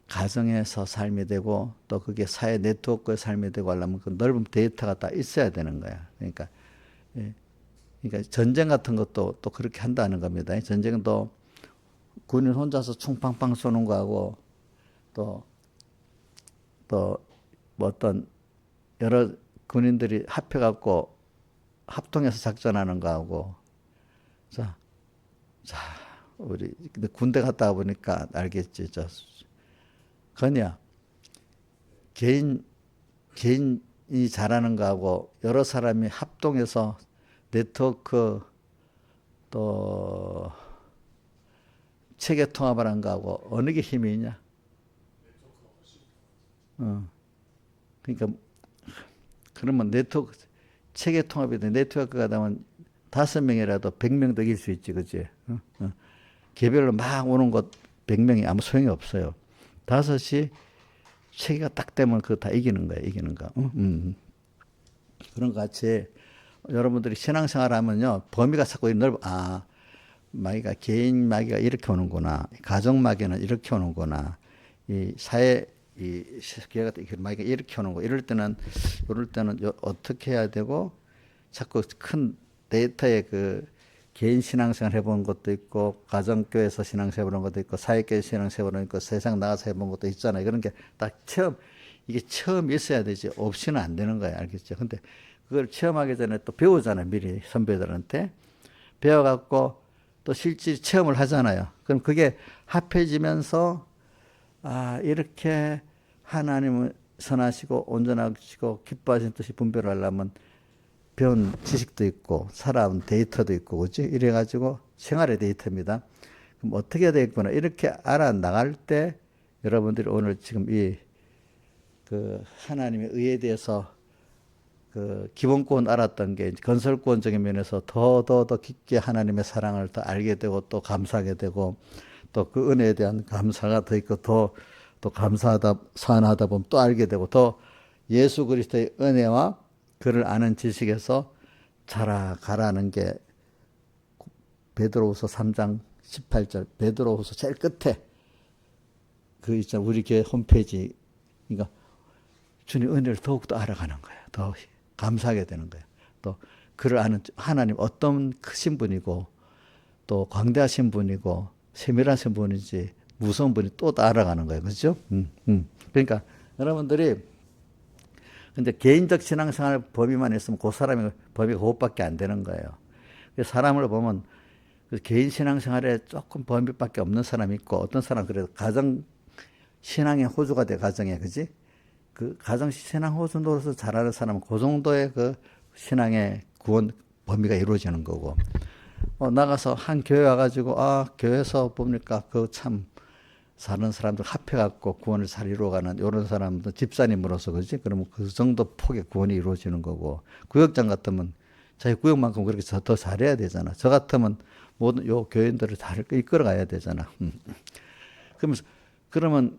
가정에서 삶이 되고 또 그게 사회 네트워크의 삶이 되고 하려면 그 넓은 데이터가 다 있어야 되는 거야. 그러니까 전쟁 같은 것도 또 그렇게 한다는 겁니다. 전쟁도 군인 혼자서 총팡팡 쏘는 거하고 또 뭐 어떤 여러 군인들이 합해갖고 합동해서 작전하는 거하고 자 우리 군대 갔다 보니까 알겠지. 건이야 개인이 잘하는 거하고 여러 사람이 합동해서 네트워크 또 체계 통합을 한 거하고 어느 게 힘이 있냐? 그러니까 그러면 네트워크 체계 통합이 돼 네트워크가 되면 5명이라도 100명도 이길 수 있지, 그지? 개별로 막 오는 것 100명이 아무 소용이 없어요. 5이 체계가 딱 되면 그거 다 이기는 거야, 이기는 거. 그런 것 같이 여러분들이 신앙생활 하면요, 범위가 자꾸 마귀가 개인 마귀가 이렇게 오는구나, 가정 마귀는 이렇게 오는구나, 이 사회 이 기회가 마귀가 이렇게 오는 거. 이럴 때는 어떻게 해야 되고, 자꾸 큰 데이터에 그 개인 신앙생활 해본 것도 있고, 가정교회에서 신앙생활 해본 것도 있고, 사회교회 신앙생활 해본 것도 있고, 세상 나가서 해본 것도 있잖아요. 그런 게 딱 이게 처음 있어야 되지, 없이는 안 되는 거예요. 알겠죠? 근데 그걸 체험하기 전에 또 배우잖아요. 미리 선배들한테. 배워갖고 또 실제 체험을 하잖아요. 그럼 그게 합해지면서, 이렇게 하나님은 선하시고 온전하시고 기뻐하시는 뜻이 분별을 하려면 배운 지식도 있고 살아온 데이터도 있고, 그렇지? 이래가지고 생활의 데이터입니다. 그럼 어떻게 해야 되겠구나, 이렇게 알아 나갈 때 여러분들이 오늘 지금 그 하나님의 의에 대해서 그 기본권 알았던 게 건설권적인 면에서 더 깊게 하나님의 사랑을 더 알게 되고, 또 감사하게 되고, 또 그 은혜에 대한 감사가 더 있고, 또 사안하다 보면 또 알게 되고, 더 예수 그리스도의 은혜와 그를 아는 지식에서 자라가라는 게 베드로후서 3장 18절, 베드로후서 제일 끝에 그 있잖아, 우리 교회 홈페이지. 그러니까 주님 은혜를 더욱더 알아가는 거예요. 더 감사하게 되는 거예요. 또 그를 아는 하나님 어떤 크신 분이고, 또 광대하신 분이고, 세밀하신 분인지, 무서운 분이 또 알아가는 거예요. 그렇죠? 그러니까 여러분들이, 근데 개인적 신앙생활 범위만 있으면 그 사람의 범위가 그것밖에 안 되는 거예요. 사람을 보면 그 개인 신앙생활에 조금 범위밖에 없는 사람이 있고, 어떤 사람 그래도 가정 신앙의 호주가 돼, 가정에. 그지? 그 가정 신앙 호주 노릇을 잘하는 사람은 그 정도의 그 신앙의 구원 범위가 이루어지는 거고, 나가서 한 교회 와가지고, 교회에서 보니까 그 참 사는 사람들 합해갖고 구원을 잘 이루어가는 이런 사람도 집사님으로서, 그지? 그러면 그 정도 폭의 구원이 이루어지는 거고, 구역장 같으면 자기 구역만큼 그렇게 더 잘해야 되잖아. 저 같으면 모든 요 교인들을 잘 이끌어가야 되잖아. 그러면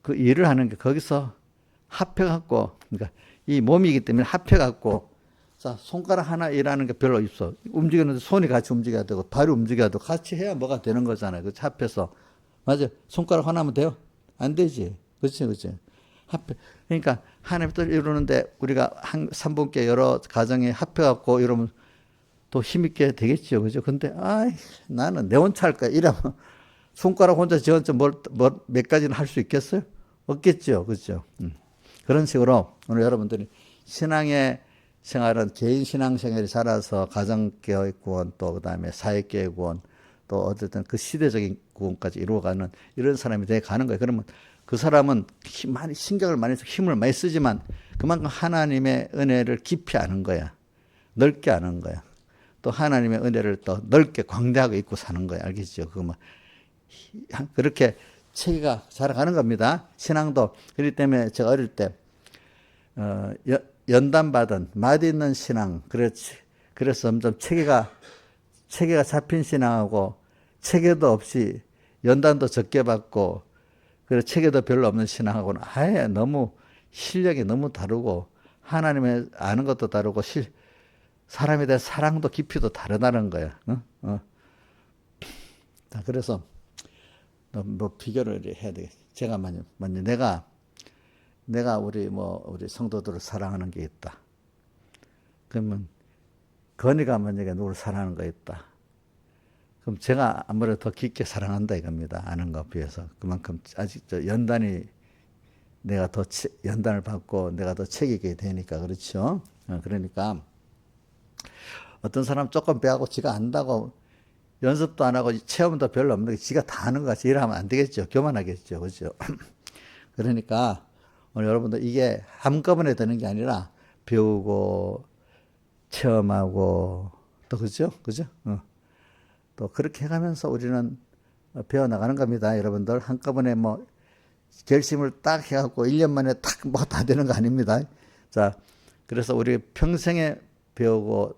그 일을 하는 게 거기서 합해갖고, 그러니까 이 몸이기 때문에 합해갖고, 자, 손가락 하나 일하는 게 별로 없어. 움직이는데 손이 같이 움직여야 되고, 발이 움직여야 되고, 같이 해야 뭐가 되는 거잖아요. 그 합해서. 맞아. 손가락 하나 하면 돼요? 안 되지. 그렇지, 그렇지. 그러니까 하나님 뜻을 이루는데 우리가 한 3분께 여러 가정에 합해갖고 이러면 또 힘있게 되겠죠. 그죠? 근데, 나는 내 혼자 할 거야. 이러면 손가락 혼자 저 혼자 몇 가지는 할 수 있겠어요? 없겠죠. 그죠? 그런 식으로 오늘 여러분들이 신앙의 생활은 개인 신앙 생활이 자라서 가정교육 구원, 또 그 다음에 사회교육 구원, 또 어쨌든 그 시대적인 구원까지 이루어가는 이런 사람이 돼 가는 거예요. 그러면 그 사람은 많이 신경을 많이 써서 힘을 많이 쓰지만 그만큼 하나님의 은혜를 깊이 아는 거야. 넓게 아는 거야. 또 하나님의 은혜를 더 넓게 광대하게 입고 사는 거야. 알겠죠? 그렇게 체계가 자라가는 겁니다. 신앙도. 그렇기 때문에 제가 어릴 때 연단받은 맛 있는 신앙, 그래서 점점 체계가 잡힌 신앙하고 체계도 없이 연단도 적게 받고 그래서 체계도 별로 없는 신앙하고는 아예 너무 실력이 너무 다르고 하나님의 아는 것도 다르고 사람에 대한 사랑도 깊이도 다르다는 거야. 그래서 비교를 해야 되겠어. 제가 만약 내가 우리 성도들을 사랑하는 게 있다. 그러면 건이가 만약에 누구를 사랑하는 거 있다. 그럼 제가 아무래도 더 깊게 사랑한다 이겁니다. 아는 것에 비해서. 그만큼 아직 내가 더 연단을 받고 내가 더 책 있게 되니까. 그렇죠? 그러니까 어떤 사람 조금 배하고 지가 안다고 연습도 안 하고 체험도 별로 없는데 지가 다 아는 것 같이 일하면 안 되겠죠. 교만하겠죠. 그렇죠? 그러니까 오늘 여러분들 이게 한꺼번에 되는 게 아니라 배우고 체험하고 또 그죠? 또 그렇게 해가면서 우리는 배워나가는 겁니다. 여러분들 한꺼번에 결심을 딱 해갖고 1년 만에 딱 다 되는 거 아닙니다. 자, 그래서 우리 평생에 배우고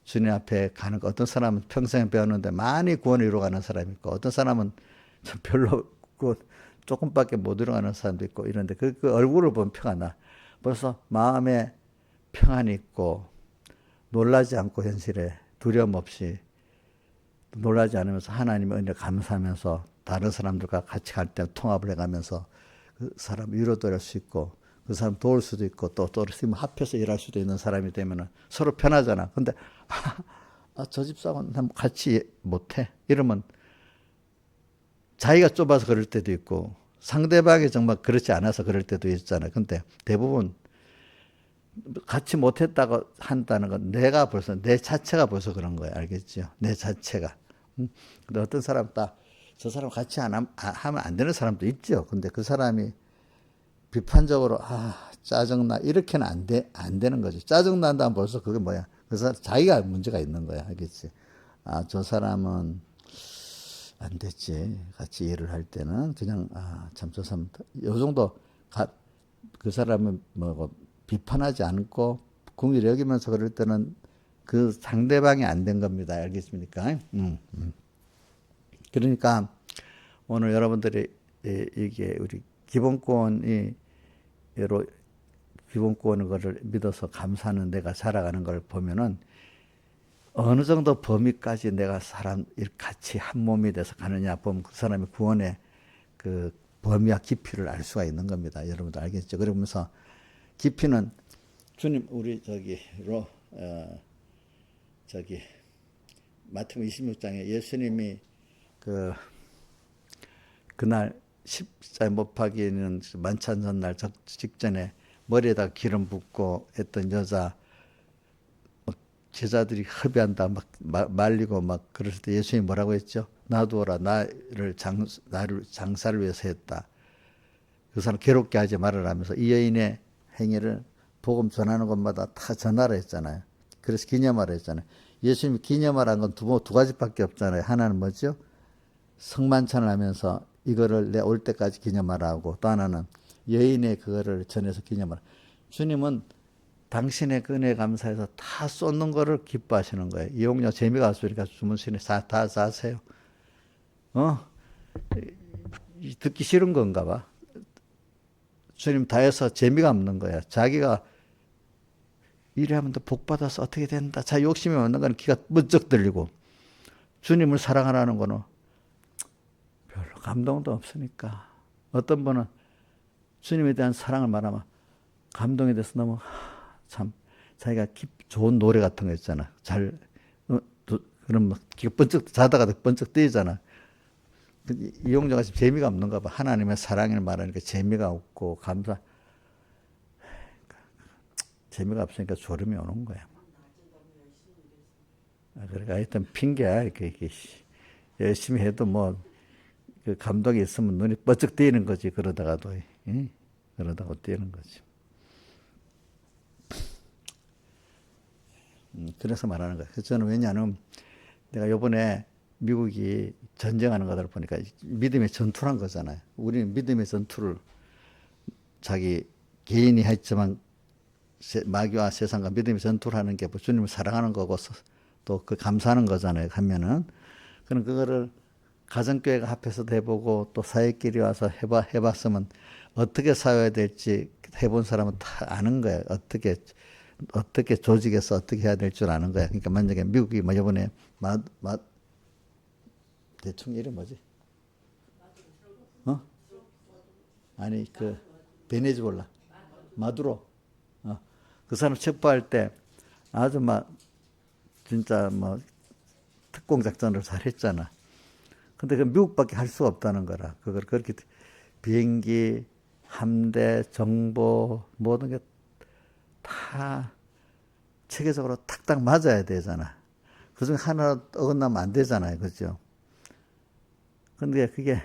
주님 앞에 가는 거, 어떤 사람은 평생 배웠는데 많이 구원을 이루어가는 사람이 있고, 어떤 사람은 별로 조금밖에 못 이루어가는 사람도 있고 이런데 그 얼굴을 보면 표가 나. 벌써 마음에 평안이 있고 놀라지 않고 현실에 두려움 없이 놀라지 않으면서 하나님의 은혜를 감사하면서 다른 사람들과 같이 갈 때 통합을 해가면서 그 사람 위로도 할 수 있고 그 사람 도울 수도 있고 또 합해서 일할 수도 있는 사람이 되면은 서로 편하잖아. 근데 저 집사하고는 같이 못해. 이러면 자기가 좁아서 그럴 때도 있고 상대방이 정말 그렇지 않아서 그럴 때도 있잖아. 근데 대부분 같이 못했다고 한다는 건 내가 벌써 내 자체가 벌써 그런 거야. 알겠죠? 내 자체가. 근데 어떤 사람 저 사람 같이 하면 안 되는 사람도 있죠. 근데 그 사람이 비판적으로 짜증나 이렇게는 안 되는 거지. 짜증난다면 벌써 그게 뭐야? 그 사람 자기가 문제가 있는 거야. 알겠지? 저 사람은 안 됐지. 같이 일을 할 때는 그냥 참 저 사람 요 정도 그 사람은 뭐 비판하지 않고 궁일을 여기면서 그럴 때는 그 상대방이 안 된 겁니다. 알겠습니까? 그러니까 오늘 여러분들이 이게 우리 기본권을 믿어서 감사하는 내가 살아가는 걸 보면은 어느 정도 범위까지 내가 사람 같이 한 몸이 돼서 가느냐 보면 그 사람의 구원의 그 범위와 깊이를 알 수가 있는 겁니다. 여러분들 알겠죠? 그러면서 깊이는 주님 우리 마태복음 26장에 예수님이 그날 십자에 못 박이는 만찬 전날 직전에 머리에다 기름 붓고 했던 여자 제자들이 hợp의한다 막 말리고 막 그럴 때 예수님이 뭐라고 했죠? 놔두어라 나를 장사를 위해서 했다. 그 사람 괴롭게 하지 말으라면서 이 여인의 행위를 복음 전하는 곳마다 다 전하라 했잖아요. 그래서 기념하라 했잖아요. 예수님이 기념하라는 건 두 가지밖에 없잖아요. 하나는 뭐죠? 성만찬을 하면서 이거를 내 올 때까지 기념하라 하고 또 하나는 여인의 그거를 전해서 기념하라. 주님은 당신의 은혜 감사해서 다 쏟는 거를 기뻐하시는 거예요. 이용료 재미가 없으니까 주문신에 다 사세요. 듣기 싫은 건가 봐. 주님 다 해서 재미가 없는 거야. 자기가 이래하면 복 받아서 어떻게 된다. 자 욕심이 없는 거는 귀가 번쩍 들리고 주님을 사랑하라는 거는 별로 감동도 없으니까. 어떤 분은 주님에 대한 사랑을 말하면 감동이 돼서 너무 참 자기가 좋은 노래 같은 거 있잖아. 그럼 막 귀가 번쩍 자다가 번쩍 뜨이잖아. 이용자가 지금 재미가 없는가 봐. 하나님의 사랑을 말하니까 재미가 없고 재미가 없으니까 졸음이 오는 거야. 그러니까 하여튼 핑계야. 열심히 해도 그 감동이 있으면 눈이 번쩍 뜨이는 거지. 그러다가도 뜨이는 거지. 그래서 말하는 거야. 그래서 저는 왜냐하면 내가 요번에 미국이 전쟁하는 거를 보니까 믿음의 전투란 거잖아요. 우리는 믿음의 전투를 자기 개인이 했지만 마귀와 세상과 믿음의 전투를 하는 게 주님을 사랑하는 거고 또 그 감사하는 거잖아요. 하면은 그럼 그거를 가정교회가 합해서도 해보고 또 사회끼리 와서 해봤으면 어떻게 싸워야 될지 해본 사람은 다 아는 거예요. 어떻게 조직에서 어떻게 해야 될 줄 아는 거야. 그러니까 만약에 미국이 이번에 대충 이름 뭐지? 아니 베네수엘라 마두로 그 사람 체포할 때 아주 진짜 특공 작전을 잘 했잖아. 근데 그 미국밖에 할 수가 없다는 거라. 그걸 그렇게 비행기, 함대, 정보 모든 게 다 체계적으로 탁탁 맞아야 되잖아. 그중에 하나 어긋나면 안 되잖아요. 그죠? 근데 그게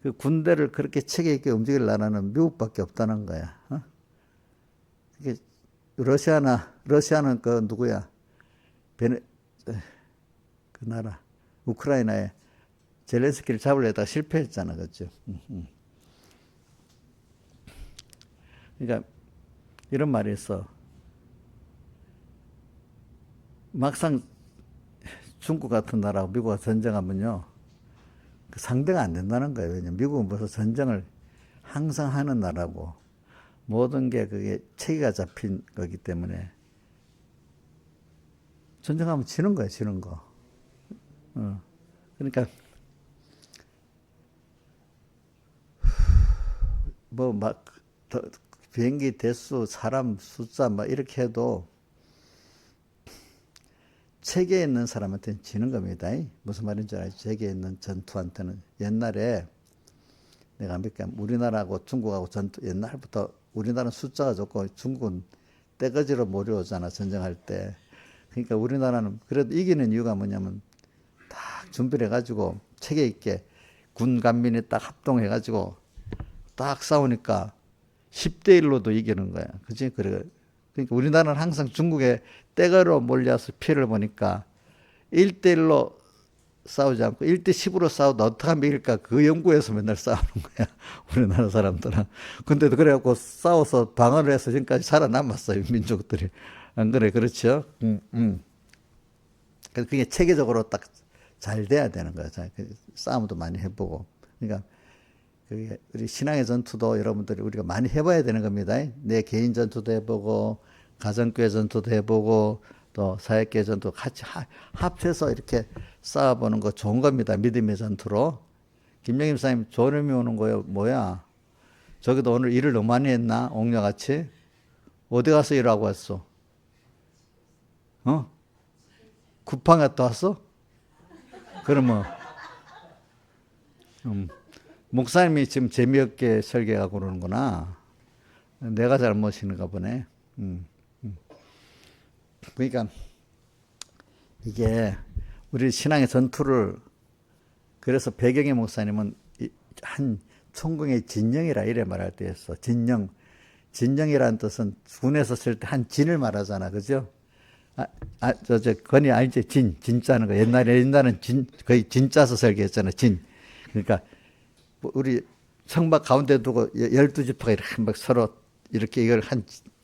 그 군대를 그렇게 체계 있게 움직일 나라는 미국밖에 없다는 거야. 이게 러시아는 그 누구야? 그 나라 우크라이나에 젤렌스키를 잡으려다가 실패했잖아. 그죠? 그러니까 이런 말이 있어. 막상 중국 같은 나라하고 미국과 전쟁하면요, 그 상대가 안 된다는 거예요. 왜냐면 미국은 벌써 전쟁을 항상 하는 나라고 모든 게 그게 체계가 잡힌 거기 때문에 전쟁하면 지는 거예요, 지는 거. 그러니까 뭐 막 비행기 대수, 사람 숫자 막 이렇게 해도 체계에 있는 사람한테는 지는 겁니다. 무슨 말인지 알죠? 체계에 있는 전투한테는. 옛날에 내가 몇 우리나라하고 중국하고 전투, 옛날부터 우리나라는 숫자가 좋고 중국은 떼거지로 몰려오잖아, 전쟁할 때. 그러니까 우리나라는 그래도 이기는 이유가 뭐냐면 딱 준비를 해가지고 체계 있게 군 간민이 딱 합동해가지고 딱 싸우니까 10대 1로도 이기는 거야. 그치? 그러니까 우리나라는 항상 중국에 떼거로 몰려서 피해를 보니까 1대 1로 싸우지 않고 1대 10으로 싸워도 어떻게 하면 이길까? 그 연구에서 맨날 싸우는 거야. 우리나라 사람들은. 근데도 그래갖고 싸워서 방어를 해서 지금까지 살아남았어요. 민족들이. 안 그래? 그렇죠? 그게 체계적으로 딱 잘 돼야 되는 거야. 싸움도 많이 해보고. 그러니까 그게 우리 신앙의 전투도 여러분들이 우리가 많이 해봐야 되는 겁니다. 내 개인 전투도 해보고 가정교회 전투도 해보고 또 사회교회 전투 같이 합해서 이렇게 싸워보는 거 좋은 겁니다. 믿음의 전투로. 김영임 사님 좋은 의미 오는 거예요. 뭐야? 저기도 오늘 일을 너무 많이 했나? 옥녀같이? 어디 가서 일하고 왔어? 쿠팡 갔다 왔어? 그러면 목사님이 지금 재미없게 설계하고 그러는구나. 내가 잘못이는가 보네. 그러니까 이게 우리 신앙의 전투를 그래서 배경의 목사님은 한 천궁의 진영이라 이래 말할 때였어. 진영이라는 뜻은 군에서 쓸 때 한 진을 말하잖아, 그죠? 건이 알지? 진짜는 거. 옛날에는 거의 진짜서 설계했잖아, 진. 그러니까 우리 성막 가운데 두고 12지파가 이렇게 막 서로 이렇게 이걸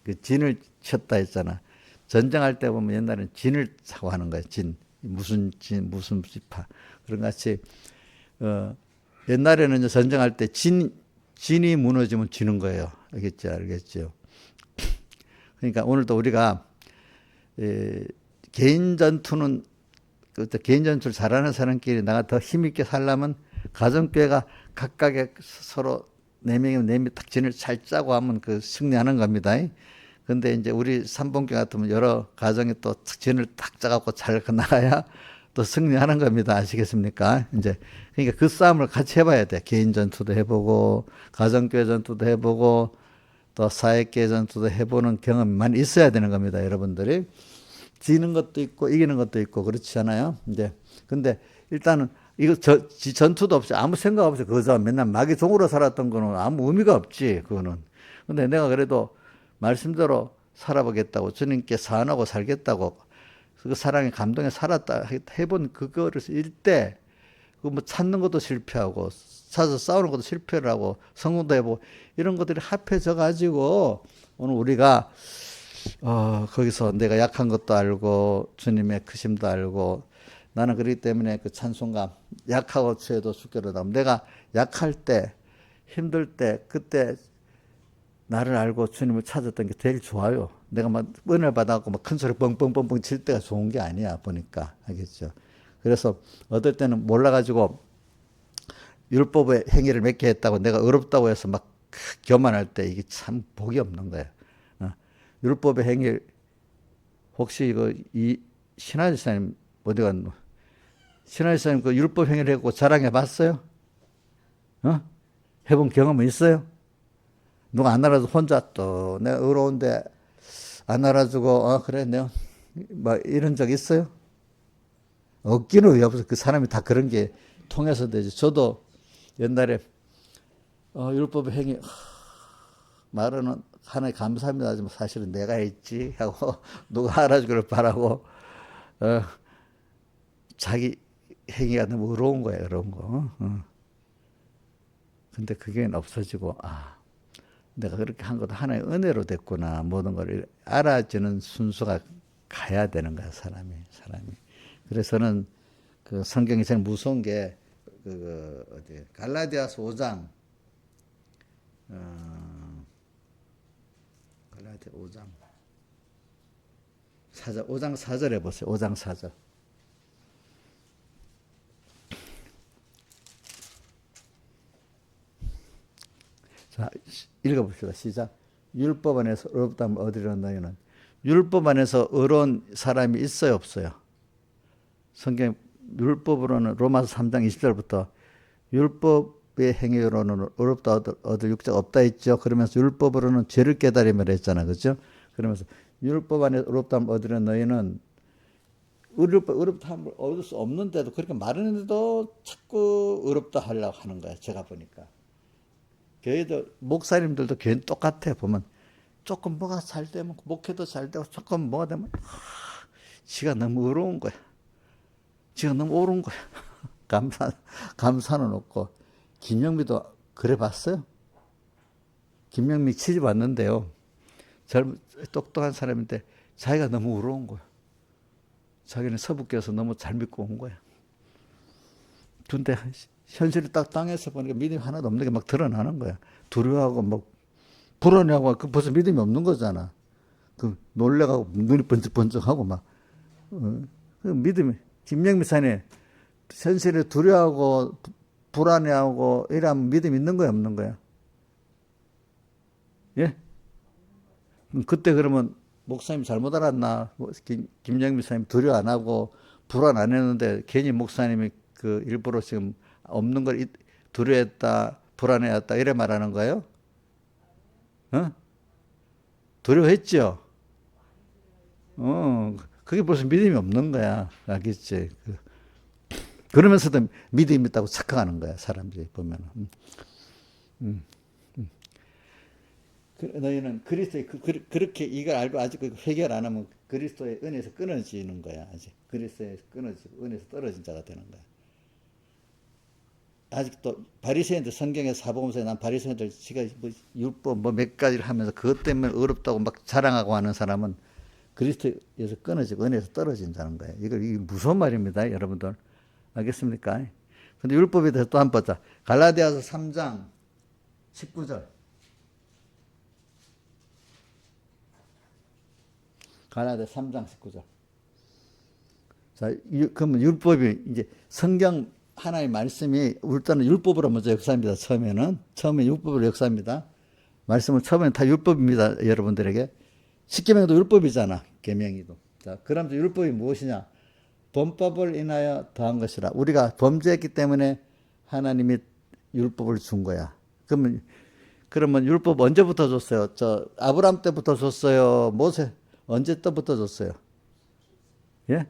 그 진을 쳤다 했잖아. 전쟁할 때 보면 옛날에는 진을 차고 하는 거야. 무슨 지파. 그런 같이, 옛날에는 전쟁할 때 진이 무너지면 지는 거예요. 알겠죠? 그러니까 오늘도 우리가, 개인 전투는, 개인 전투를 잘하는 사람끼리 내가 더 힘있게 살려면 가정교회가 각각의 서로 4명이면 4명이 딱 진을 잘 짜고 하면 그 승리하는 겁니다. 근데 이제 우리 삼봉교 같으면 여러 가정이 또 진을 딱 짜갖고 잘 나가야 또 승리하는 겁니다. 아시겠습니까? 이제, 그러니까 그 싸움을 같이 해봐야 돼. 개인 전투도 해보고, 가정교회 전투도 해보고, 또 사회교회 전투도 해보는 경험이 많이 있어야 되는 겁니다. 여러분들이. 지는 것도 있고, 이기는 것도 있고, 그렇지 않아요? 이제, 근데 일단은 이거 전투도 없이 아무 생각 없이 그저 맨날 마귀 종으로 살았던 거는 아무 의미가 없지, 그거는. 근데 내가 그래도 말씀대로 살아보겠다고 주님께 사안하고 살겠다고 그 사랑에 감동에 살았다 해본 그거를 일때 그 뭐 찾는 것도 실패하고 찾아서 싸우는 것도 실패를 하고 성공도 해보고 이런 것들이 합해져 가지고 오늘 우리가 거기서 내가 약한 것도 알고 주님의 크심도 알고 나는 그렇기 때문에 그 찬송가 약하고 죄도 죽게로 나면 내가 약할 때 힘들 때 그때 나를 알고 주님을 찾았던 게 제일 좋아요. 내가 막 은혜를 받아갖고 막 큰 소리 뻥뻥뻥뻥 칠 때가 좋은 게 아니야, 보니까. 알겠죠? 그래서 어떨 때는 몰라가지고 율법의 행위를 몇 개 했다고 내가 어렵다고 해서 막 교만할 때 이게 참 복이 없는 거야. 율법의 행위, 혹시 이 신하일 사님 어디 갔노? 신하일 사님 그 율법 행위를 했고 자랑해 봤어요? 해본 경험은 있어요? 누가 안 알아도 혼자 또 내가 어려운데 안 알아주고 그래 내가 뭐 이런 적 있어요? 없기는 왜 없어. 그 사람이 다 그런 게 통해서 되지. 저도 옛날에 율법 행위 말은 하나님 감사합니다 하지만 사실은 내가 했지 하고 누가 알아주기를 바라고 자기 행위가 너무 어려운 거야. 어려운 거. 근데 그게 없어지고 내가 그렇게 한 것도 하나의 은혜로 됐구나. 모든 걸 알아주는 순수가 가야 되는 거야, 사람이. 그래서는 그 성경이 제일 무서운 게, 어디, 갈라디아서 5장, 갈라디아 5장, 5장 4절에 보세요. 5장 4절. 자, 읽어봅시다. 시작. 율법 안에서 어렵다면 어디로 너희는. 율법 안에서 어려운 사람이 있어요, 없어요? 성경 율법으로는 로마서 3장 20절부터 율법의 행위로는 어렵다 얻을 육체가 없다 했죠. 그러면서 율법으로는 죄를 깨달음을 했잖아, 그렇죠? 그러면서 율법 안에 어렵다면 얻으려 너희는 어렵다 하면 얻을 수 없는데도 그렇게 말하는데도 자꾸 어렵다 하려고 하는 거야. 제가 보니까 교회도 목사님들도 교회는 똑같아. 보면 조금 뭐가 잘 되면 목회도 잘 되고 조금 뭐가 되면 지가 너무 어려운 거야. 지가 너무 옳은 거야. 감사는 없고. 김영미도 그래 봤어요? 김영미 취직 왔는데요. 똑똑한 사람인데 자기가 너무 어려운 거야. 자기는 서북교에서 너무 잘 믿고 온 거야. 근데 현실이 딱 땅에서 보니까 믿음이 하나도 없는 게 막 드러나는 거야. 두려워하고 막 불안해하고 그 벌써 믿음이 없는 거잖아. 그 놀래가고 눈이 번쩍번쩍하고 막 그 믿음이. 김영미 사님 현실에 두려워하고 불안해하고 이러면 믿음 있는 거야, 없는 거야? 예? 그때 그러면 목사님 잘못 알았나? 김영미 사님 두려워 안 하고 불안 안 했는데 괜히 목사님이 그 일부러 지금 없는 걸 두려워했다, 불안해했다 이래 말하는 거예요? 어? 두려워했죠? 그게 벌써 믿음이 없는 거야. 알겠지? 그러면서도 믿음이 있다고 착각하는 거야, 사람들이 보면은. 너희는 그리스도의 그렇게 이걸 알고 아직 해결 안 하면 그리스도의 은혜에서 끊어지는 거야. 아직 그리스도에서 끊어지고 은혜에서 떨어진 자가 되는 거야. 아직도 바리새인들 성경의 사복음서에 난 바리새인들 지가 뭐 율법 뭐 몇 가지를 하면서 그것 때문에 어렵다고 막 자랑하고 하는 사람은 그리스도에서 끊어지고 은혜에서 떨어진다는 거예요. 이게 무서운 말입니다, 여러분들. 알겠습니까? 근데 율법에 대해서 또 한번 보자. 갈라디아서 3장 19절. 갈라디아 3장 19절. 자, 그러면 율법이 이제 성경 하나의 말씀이 일단은 율법으로 먼저 역사입니다. 처음에 율법으로 역사입니다. 말씀은 처음에는 다 율법입니다. 여러분들에게. 십계명도 율법이잖아. 계명이도. 자, 그럼 율법이 무엇이냐? 범법을 인하여 더한 것이라. 우리가 범죄했기 때문에 하나님이 율법을 준 거야. 그러면 율법 언제부터 줬어요? 아브라함 때부터 줬어요? 모세 언제 때부터 줬어요? 예?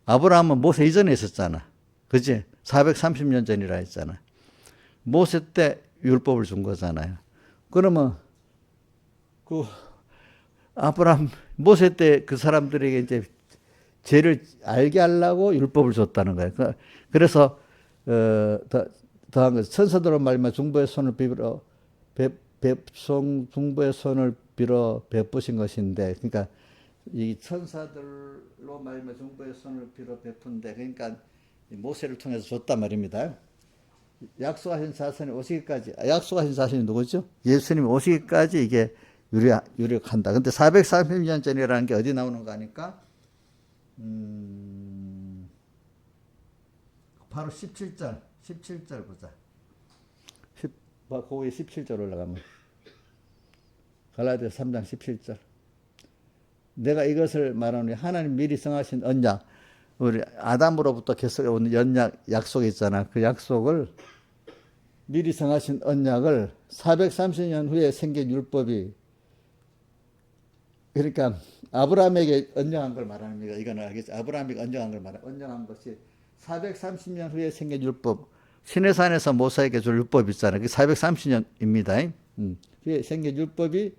아브라함은 모세 이전에 있었잖아. 그치? 430년 전이라 했잖아. 모세 때 율법을 준 거잖아요. 그러면 아브라함 모세 때 그 사람들에게 이제 죄를 알게 하려고 율법을 줬다는 거예요. 그래서 더한 것, 천사들로 말미암아 중보의 손을 빌어 중보의 손을 빌어 베푸신 것인데, 그러니까 이 천사들로 말미암아 중보의 손을 빌어 베푼데, 그러니까 모세를 통해서 줬단 말입니다. 약속하신 자손이 오시기까지, 약속하신 자손이 누구죠? 예수님이 오시기까지 이게 유력한다. 근데 430년 전이라는 게 어디 나오는 거 아니까? 바로 17절 보자. 거기 17절 올라가면. 갈라디아 3장 17절. 내가 이것을 말하노니 하나님 미리 정하신 언약, 우리 아담으로부터 계속해 오는 약속이 있잖아. 그 약속을 미리 정하신 언약을 430년 후에 생긴 율법이, 그러니까 아브라함에게 언약한 걸 말하는 거니까 이건 알겠지. 아브라함에게 언약한 걸 말하는, 언약한 것이 430년 후에 생긴 율법, 시내산에서 모세에게 줄 율법 있잖아요. 그게 430년입니다. 그게 생긴 율법이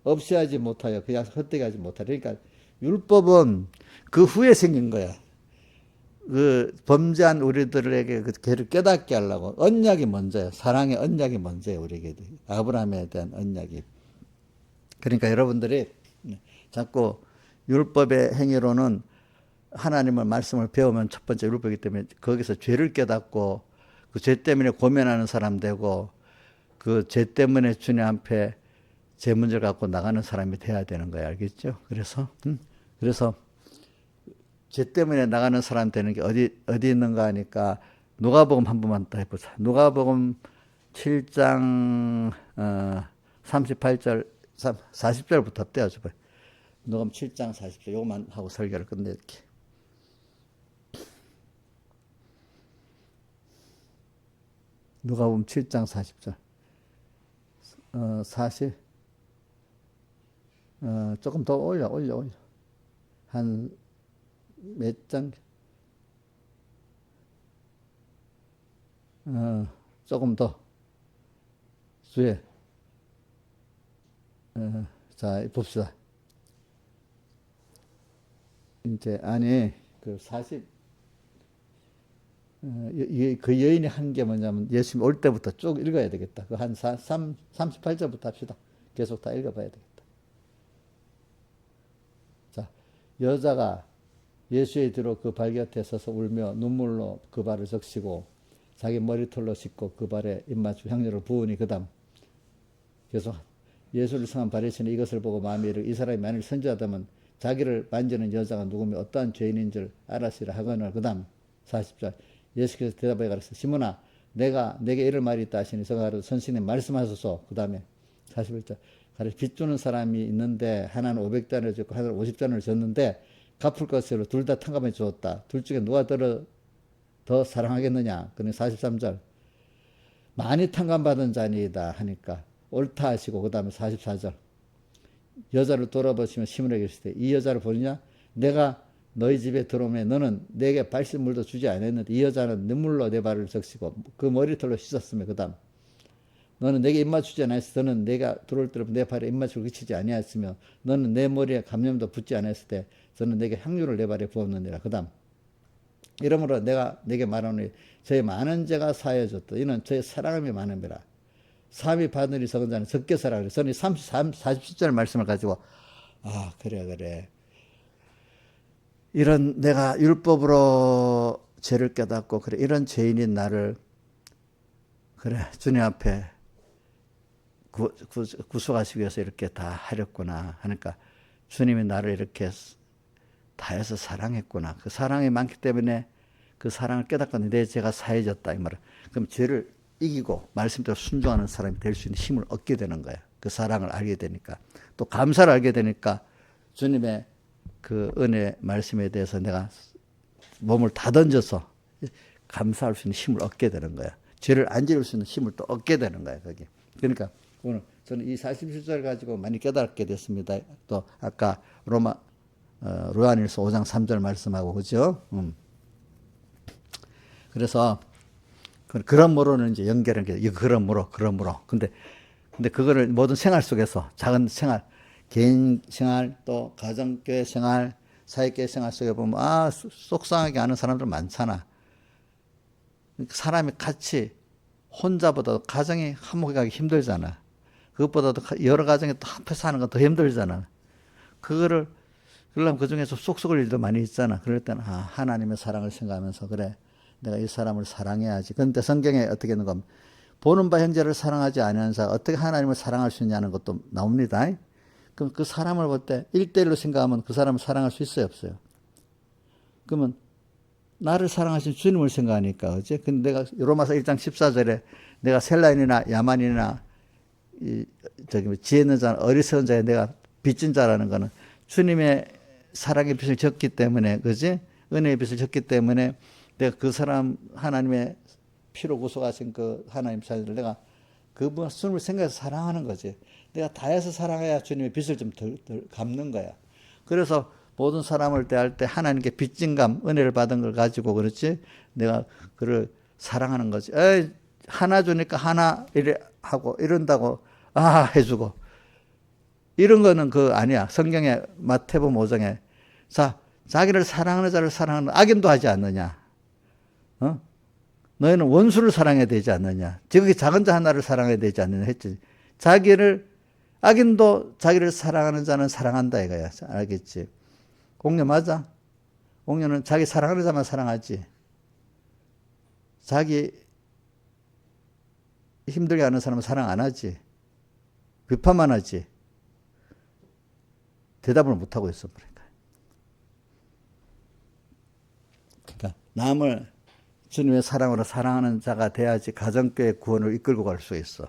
없애하지 못하여, 그 약속 헛되게 하지 못하여. 그러니까 율법은 그 후에 생긴 거야. 그 범죄한 우리들에게 그 죄를 깨닫게 하려고. 언약이 먼저야. 사랑의 언약이 먼저야, 우리에게. 아브라함에 대한 언약이. 그러니까 여러분들이 자꾸 율법의 행위로는 하나님의 말씀을 배우면 첫 번째 율법이기 때문에 거기서 죄를 깨닫고 그 죄 때문에 고민하는 사람 되고 그 죄 때문에 주님 앞에 죄 문제를 갖고 나가는 사람이 돼야 되는 거예요. 알겠죠? 그래서 죄 때문에 나가는 사람 되는 게 어디 있는가 하니까 누가복음 한 번만 더 해보자. 누가복음 7장 38절 40절부터 떼어줘봐요. 누가복음 7장 40절 요것만 하고 설교를 끝낼게. 누가복음 7장 40절 40 조금 더 올려 한 몇 장 조금 더 주에 자 봅시다. 이제 아니 그 40 그 여인이 한 게 뭐냐면 예수님 올 때부터 쭉 읽어야 되겠다. 그 한 38절부터 합시다. 계속 다 읽어봐야 되겠다. 자, 여자가 예수의 뒤로 그 발 곁에 서서 울며 눈물로 그 발을 적시고 자기 머리털로 씻고 그 발에 입맞추고 향료를 부으니 그다음 계속 예수를 성한 바리새인이 이것을 보고 마음에 이르고 이 사람이 만일 선지자다면 자기를 만지는 여자가 누구며 어떠한 죄인인 줄 알았으리라 하거늘. 그다음 40절 예수께서 대답하여 가르치시되 시몬아 내가 내게 이럴 말이 있다 하시니 저가 선생님 말씀하소서. 그 다음에 41절 빚 주는 사람이 있는데 하나는 500단을 줬고 하나는 50단을 줬는데 갚을 것으로 둘 다 탕감해 주었다. 둘 중에 누가 더 사랑하겠느냐. 그는 43절 많이 탕감받은 자니이다 하니까 옳다 하시고 그 다음에 44절 여자를 돌아보시며 시몬에게 이르시되 이 여자를 보느냐. 내가 너희 집에 들어오면 너는 내게 발신물도 주지 않았는데 이 여자는 눈물로 내 발을 적시고 그 머리털로 씻었으며 그 다음 너는 내게 입맞추지 않았으니 너는 내가 들어올 때로 내 발에 입맞추고 그치지 아니하였으며 너는 내 머리에 감염도 붙지 않았을 때 저는 내게 향유를 내 발에 부었느니라. 그 다음 이러므로 내가 내게 말하노니 저의 많은 죄가 사하여졌다. 이는 저의 사랑함이 많음이라. 사함이 받으니 적은 자는 적게 살아. 그래서 저는 47절 말씀을 가지고 그래 이런 내가 율법으로 죄를 깨닫고 그래 이런 죄인인 나를 그래 주님 앞에 구속하시기 위해서 이렇게 다 하렸구나 하니까 주님이 나를 이렇게 다해서 사랑했구나. 그 사랑이 많기 때문에 그 사랑을 깨닫거든요. 내 죄가 사해졌다 이 말은. 그럼 죄를 이기고 말씀대로 순종하는 사람이 될 수 있는 힘을 얻게 되는 거야. 그 사랑을 알게 되니까 또 감사를 알게 되니까 주님의 그 은혜 말씀에 대해서 내가 몸을 다 던져서 감사할 수 있는 힘을 얻게 되는 거야. 죄를 안 지을 수 있는 힘을 또 얻게 되는 거야. 거기. 그러니까 오늘 저는 이 47절 가지고 많이 깨닫게 됐습니다. 또 아까 요한일서 5장 3절 말씀하고 그죠? 그래서 그러므로는 이제 연결한 게 그러므로. 근데 그거를 모든 생활 속에서 작은 생활, 개인 생활 또 가정교회 생활, 사회교회 생활 속에 보면 속상하게 하는 사람들 많잖아. 사람이 같이 혼자보다도 가정이 화목하기 힘들잖아. 그것보다도 여러 가정이 또 합해서 하는 건 더 힘들잖아. 그러려면 그 중에서 속 썩을 일도 많이 있잖아. 그럴 때는 하나님의 사랑을 생각하면서 그래 내가 이 사람을 사랑해야지. 그런데 성경에 어떻게 있는 겁니까? 보는 바 형제를 사랑하지 않는 자 어떻게 하나님을 사랑할 수 있냐는 것도 나옵니다. 그럼 그 사람을 볼 때 1대1로 생각하면 그 사람을 사랑할 수 있어요 없어요? 그러면 나를 사랑하신 주님을 생각하니까 그렇지? 근데 내가 로마서 1장 14절에 내가 셀라인이나 야만이나 지혜 있는 자 어리석은 자에 내가 빚진 자라는 거는 주님의 사랑의 빚을 졌기 때문에 그렇지? 은혜의 빚을 졌기 때문에 내가 그 사람 하나님의 피로 구속하신 그 하나님 자녀를 내가 그분 주님을 생각해서 사랑하는 거지. 내가 다해서 사랑해야 주님의 빚을 좀 덜 갚는 거야. 그래서 모든 사람을 대할 때 하나님께 빚진감, 은혜를 받은 걸 가지고 그렇지. 내가 그를 사랑하는 거지. 하나 주니까 하나 이래 하고 이런다고 해주고 이런 거는 아니야. 성경에 마태복음 5장에 자기를 사랑하는 자를 사랑하는 악인도 하지 않느냐. 너희는 원수를 사랑해야 되지 않느냐. 지극히 작은 자 하나를 사랑해야 되지 않느냐 했지. 악인도 자기를 사랑하는 자는 사랑한다 이거야. 알겠지? 옥녀 맞아? 옥녀는 자기 사랑하는 자만 사랑하지. 자기 힘들게 하는 사람은 사랑 안 하지. 비판만 하지. 대답을 못하고 있어. 그러니까 남을 주님의 사랑으로 사랑하는 자가 돼야지 가정교회 구원을 이끌고 갈 수 있어.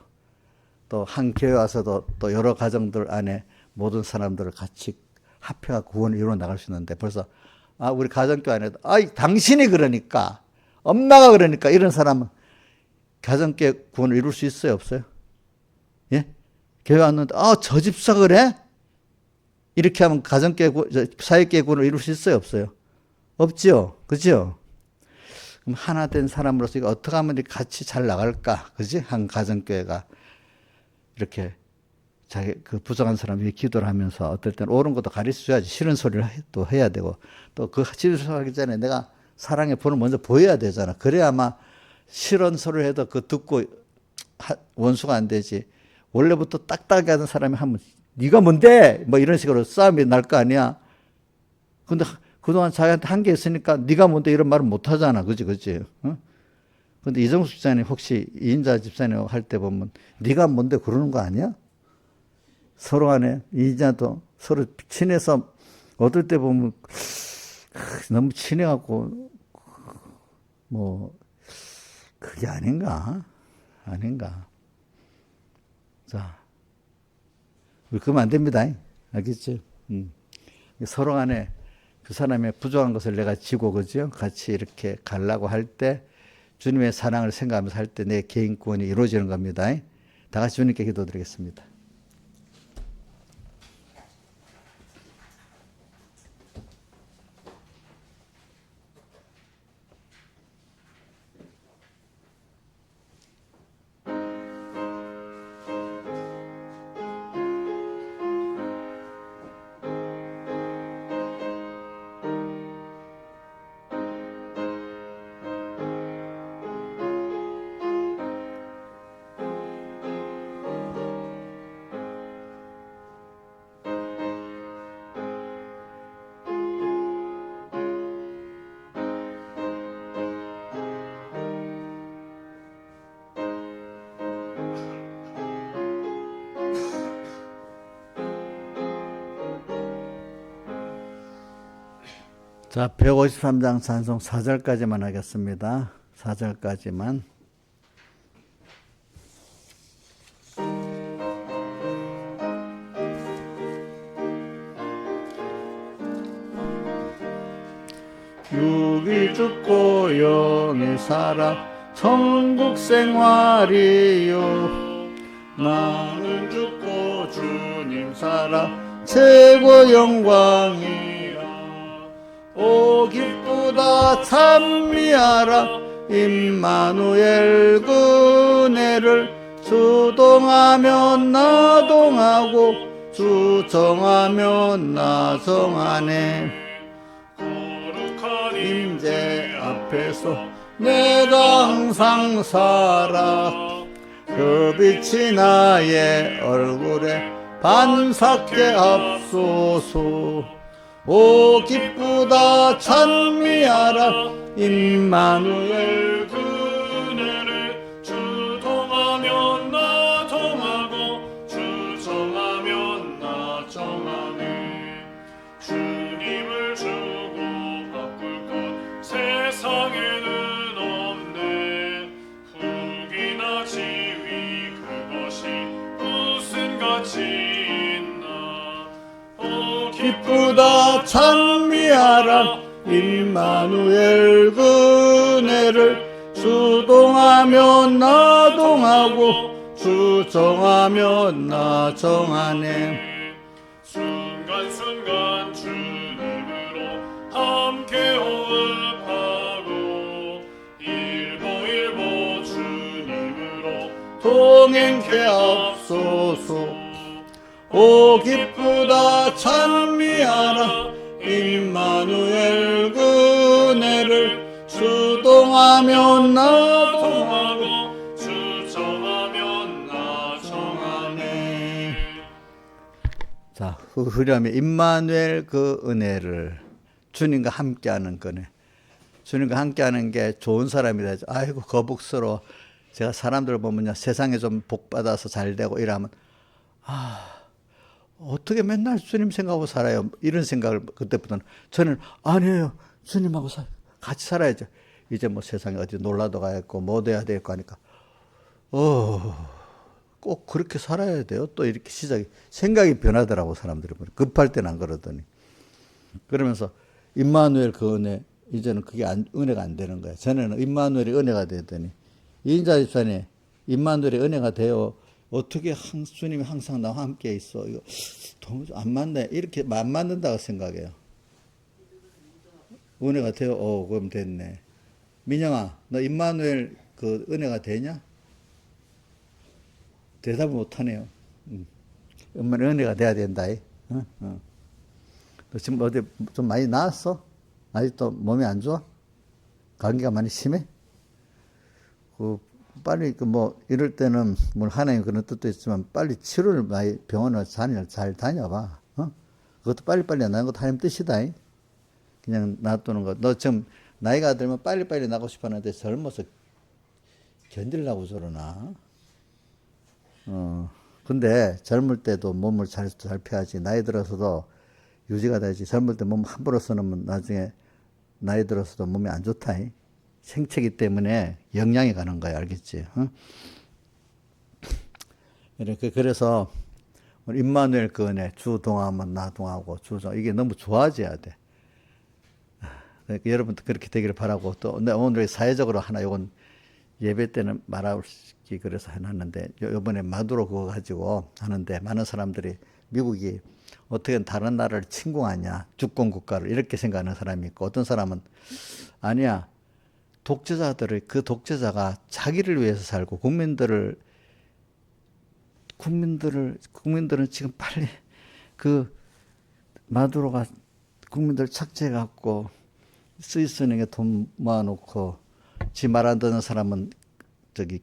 또 한 교회 와서도 또 여러 가정들 안에 모든 사람들을 같이 합해가 구원을 이루어 나갈 수 있는데 벌써 우리 가정교회 안에도 당신이 그러니까 엄마가 그러니까 이런 사람은 가정교회 구원을 이룰 수 있어요 없어요? 예? 교회 왔는데 저 집사가 그래? 이렇게 하면 가정교회 사회교회 구원을 이룰 수 있어요 없어요? 없지요. 그죠? 그럼 하나 된 사람으로서 이거 어떻게 하면 같이 잘 나갈까? 그지? 한 가정교회가 이렇게 자기 그 부족한 사람 위해 기도를 하면서 어떨 때는 옳은 것도 가르쳐줘야지. 싫은 소리를 또 해야 되고 또 그 지도하기 전에 내가 사랑의 본을 먼저 보여야 되잖아. 그래야 아마 싫은 소리를 해도 그 듣고 원수가 안 되지. 원래부터 딱딱하게 하던 사람이 하면 네가 뭔데? 뭐 이런 식으로 싸움이 날 거 아니야. 근데 그동안 자기한테 한 게 있으니까 네가 뭔데 이런 말은 못 하잖아. 그지? 어? 근데 이정숙 집사님 혹시 이인자 집사님 할 때 보면 네가 뭔데 그러는 거 아니야? 서로 간에 이인자도 서로 친해서 어떨 때 보면 너무 친해갖고 뭐 그게 아닌가? 자, 우리 그러면 안 됩니다. 알겠죠? 서로 간에 그 사람의 부족한 것을 내가 지고 그죠? 같이 이렇게 가려고 할 때 주님의 사랑을 생각하면서 할 때 내 개인 구원이 이루어지는 겁니다. 다 같이 주님께 기도드리겠습니다. 자, 153장 찬송 4절까지만 하겠습니다. 4절까지만. 육이 죽고 영이 살아 천국 생활이요 나는 죽고 주님 살아 최고 영광이 오 기쁘다 찬미하라 임마누엘 그네를 주동하면 나 동하고 주정하면 나 정하네 거룩한 임재 앞에서 내가 항상 살아 그 빛이 나의 얼굴에 반삭해 앞소서 오 기쁘다 찬미하라 임마누엘 그네를 주동하면 나 동하고 주정하면 나 정하네 주님을 주고 바꿀 것 세상에는 없네 후기나 지위 그것이 무슨 가치 기쁘다 찬미하라 임마누엘 그네를 주동하면 나 동하고 주정하면 나 정하네 순간순간 주님으로 함께 호흡하고 일보일보 주님으로 동행케 앞소서 오 기쁘다 찬미하라 임마누엘 그네를 주동하면 나 동하고 주정하면 나 정하네 자 그 후렴에 임마누엘 그 은혜를 주님과 함께하는 거네. 주님과 함께하는 게 좋은 사람이 되죠. 아이고 거북스러워. 제가 사람들 보면요 세상에 좀 복 받아서 잘 되고 이러면 어떻게 맨날 주님 생각하고 살아요. 이런 생각을 그때부터는 저는 아니에요. 주님하고 같이 살아야죠. 이제 뭐 세상에 어디 놀러도 가야겠고 뭐 돼야 되겠고 하니까 꼭 그렇게 살아야 돼요. 또 이렇게 생각이 변하더라고 사람들이. 급할 때는 안 그러더니. 그러면서 임마누엘 그 은혜 이제는 그게 은혜가 안 되는 거야. 전에는 임마누엘이 은혜가 되더니 이인자 집사님 임마누엘이 은혜가 돼요. 어떻게 주님이 항상 나와 함께 있어. 이거 도무지 안 맞네. 이렇게 안 맞는다고 생각해요. 은혜가 돼요. 그럼 됐네. 민영아, 너 임마누엘 그 은혜가 되냐? 대답을 못하네요. 엄마는 은혜가 돼야 된다. 너 지금 어디 좀 많이 나았어? 아직도 몸이 안 좋아? 감기가 많이 심해? 빨리 이럴 때는 뭘 하나님 그런 뜻도 있지만 빨리 치료를 많이 병원을 잘 다녀봐. 그것도 빨리빨리 안 나는 것도 하나님 뜻이다. 그냥 놔두는 거. 너 지금 나이가 들면 빨리빨리 나고 싶어 하는데 젊어서 견디려고 저러나? 근데 젊을 때도 몸을 잘 피하지. 나이 들어서도 유지가 되지. 젊을 때 몸 함부로 써놓으면 나중에 나이 들어서도 몸이 안 좋다. 생체기 때문에 영향이 가는 거야. 알겠지? 그래서 임마누엘 그 은혜 주 동하면 나 동하고 이게 너무 좋아져야 돼. 그러니까 여러분도 그렇게 되기를 바라고 또 오늘 사회적으로 하나 요건 예배 때는 말하기 그래서 해놨는데 요번에 마두로 그거 가지고 하는데 많은 사람들이 미국이 어떻게 다른 나라를 침공하냐 주권 국가를 이렇게 생각하는 사람이 있고 어떤 사람은 아니야 그 독재자가 자기를 위해서 살고 국민들은 지금 빨리 그 마두로가 국민들 착취해 갖고 스위스은행에 돈 모아놓고 지 말 안 듣는 사람은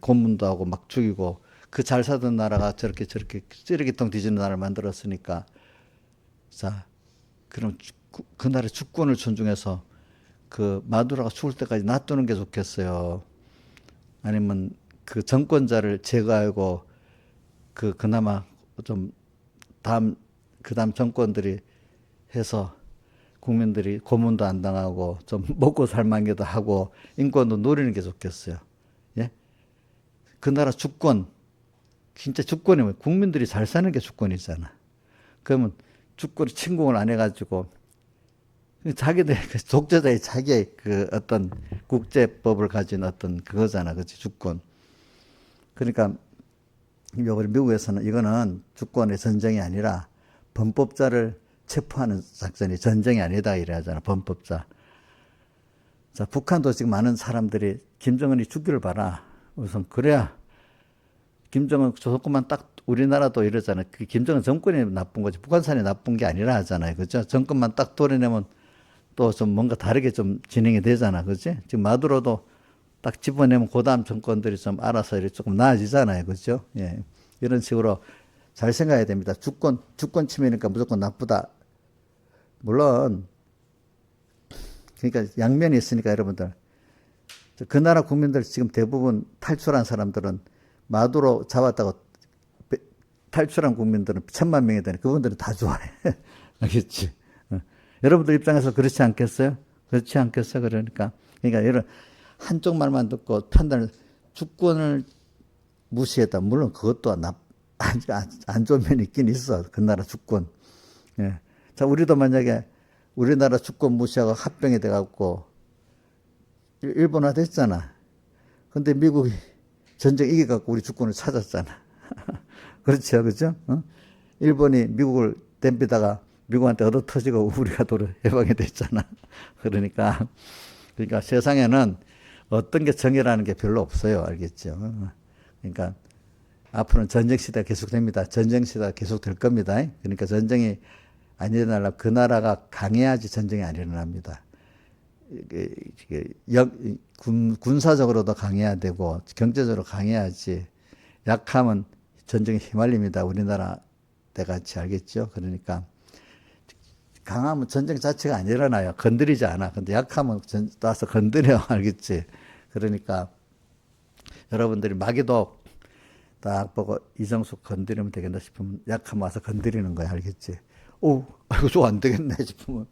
고문도 하고 막 죽이고 그 잘 사던 나라가 저렇게 쓰레기통 뒤지는 나라를 만들었으니까 자 그럼 그 나라의 주권을 존중해서 그 마두로가 죽을 때까지 놔두는 게 좋겠어요. 아니면 그 정권자를 제거하고 그나마 좀 그 다음 정권들이 해서 국민들이 고문도 안 당하고 좀 먹고 살만게도 하고 인권도 누리는 게 좋겠어요. 예? 그 나라 주권, 진짜 주권이면 국민들이 잘 사는 게 주권이잖아. 그러면 주권이 침공을 안 해가지고 자기들 독재자의 자기의 그 어떤 국제법을 가진 어떤 그거잖아, 그렇지 주권. 그러니까 요번 미국에서는 이거는 주권의 전쟁이 아니라 범법자를 체포하는 작전이 전쟁이 아니다 이래하잖아. 범법자. 자, 북한도 지금 많은 사람들이 김정은이 죽기를 봐라. 우선 그래야 김정은 조건만 딱 우리나라도 이러잖아요. 그 김정은 정권이 나쁜 거지 북한산이 나쁜 게 아니라 하잖아요. 그죠? 정권만 딱 도려내면 또 좀 뭔가 다르게 좀 진행이 되잖아. 그지? 지금 마두로도 딱 집어내면 그 다음 정권들이 좀 알아서 이렇게 조금 나아지잖아요. 그죠? 예. 이런 식으로 잘 생각해야 됩니다. 주권 침해니까 무조건 나쁘다. 물론, 그러니까 양면이 있으니까 여러분들. 그 나라 국민들 지금 대부분 탈출한 사람들은 마두로 잡았다고 탈출한 국민들은 1,000만 명이 되니 그분들은 다 좋아해. 알겠지? 여러분들 입장에서 그렇지 않겠어요? 그렇지 않겠어요? 그러니까 이런 한쪽 말만 듣고 판단을 주권을 무시했다. 물론 그것도 안 좋은 면이 있긴 있어. 그 나라 주권. 예. 자, 우리도 만약에 우리나라 주권 무시하고 합병이 돼갖고 일본화 됐잖아. 근데 미국이 전쟁 이겨갖고 우리 주권을 찾았잖아. 그렇죠, 그죠? 일본이 미국을 댐비다가 미국한테 얻어 터지고 우리가 도로 해방이 됐잖아. 그러니까 세상에는 어떤 게 정의라는 게 별로 없어요. 알겠죠? 그러니까 앞으로는 전쟁 시대가 계속됩니다. 전쟁 시대가 계속될 겁니다. 그러니까 전쟁이 안 일어나려면 그 나라가 강해야지 전쟁이 안 일어납니다. 군사적으로도 강해야 되고 경제적으로 강해야지 약하면 전쟁에 휘말립니다. 우리나라 때같이 알겠죠? 그러니까 강하면 전쟁 자체가 안 일어나요. 건드리지 않아. 근데 약하면 와서 건드려. 알겠지? 그러니까 여러분들이 마귀도 딱 보고 이정숙 건드리면 되겠다 싶으면 약하면 와서 건드리는 거야. 알겠지? 오, 이거 좀 안 되겠네 싶으면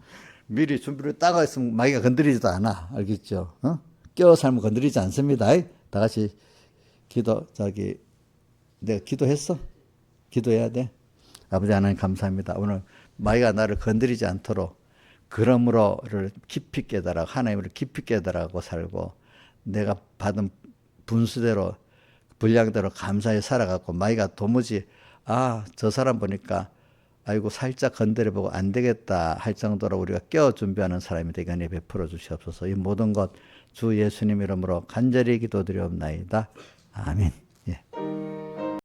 미리 준비를 딱 했으면 마귀가 건드리지도 않아. 알겠죠? 어? 껴 살면 건드리지 않습니다. 다 같이 내가 기도했어? 기도해야 돼. 아버지 하나님 감사합니다. 오늘 마귀가 나를 건드리지 않도록 그러므로를 깊이 깨달아 하나님을 깊이 깨달아고 살고 내가 받은 분수대로 분량대로 감사히 살아가고 마귀가 도무지 저 사람 보니까 아이고 살짝 건드려보고 안 되겠다 할 정도로 우리가 깨어 준비하는 사람이 되게 하니 베풀어 주시옵소서. 이 모든 것 주 예수님 이름으로 간절히 기도드리옵나이다. 아멘. 예.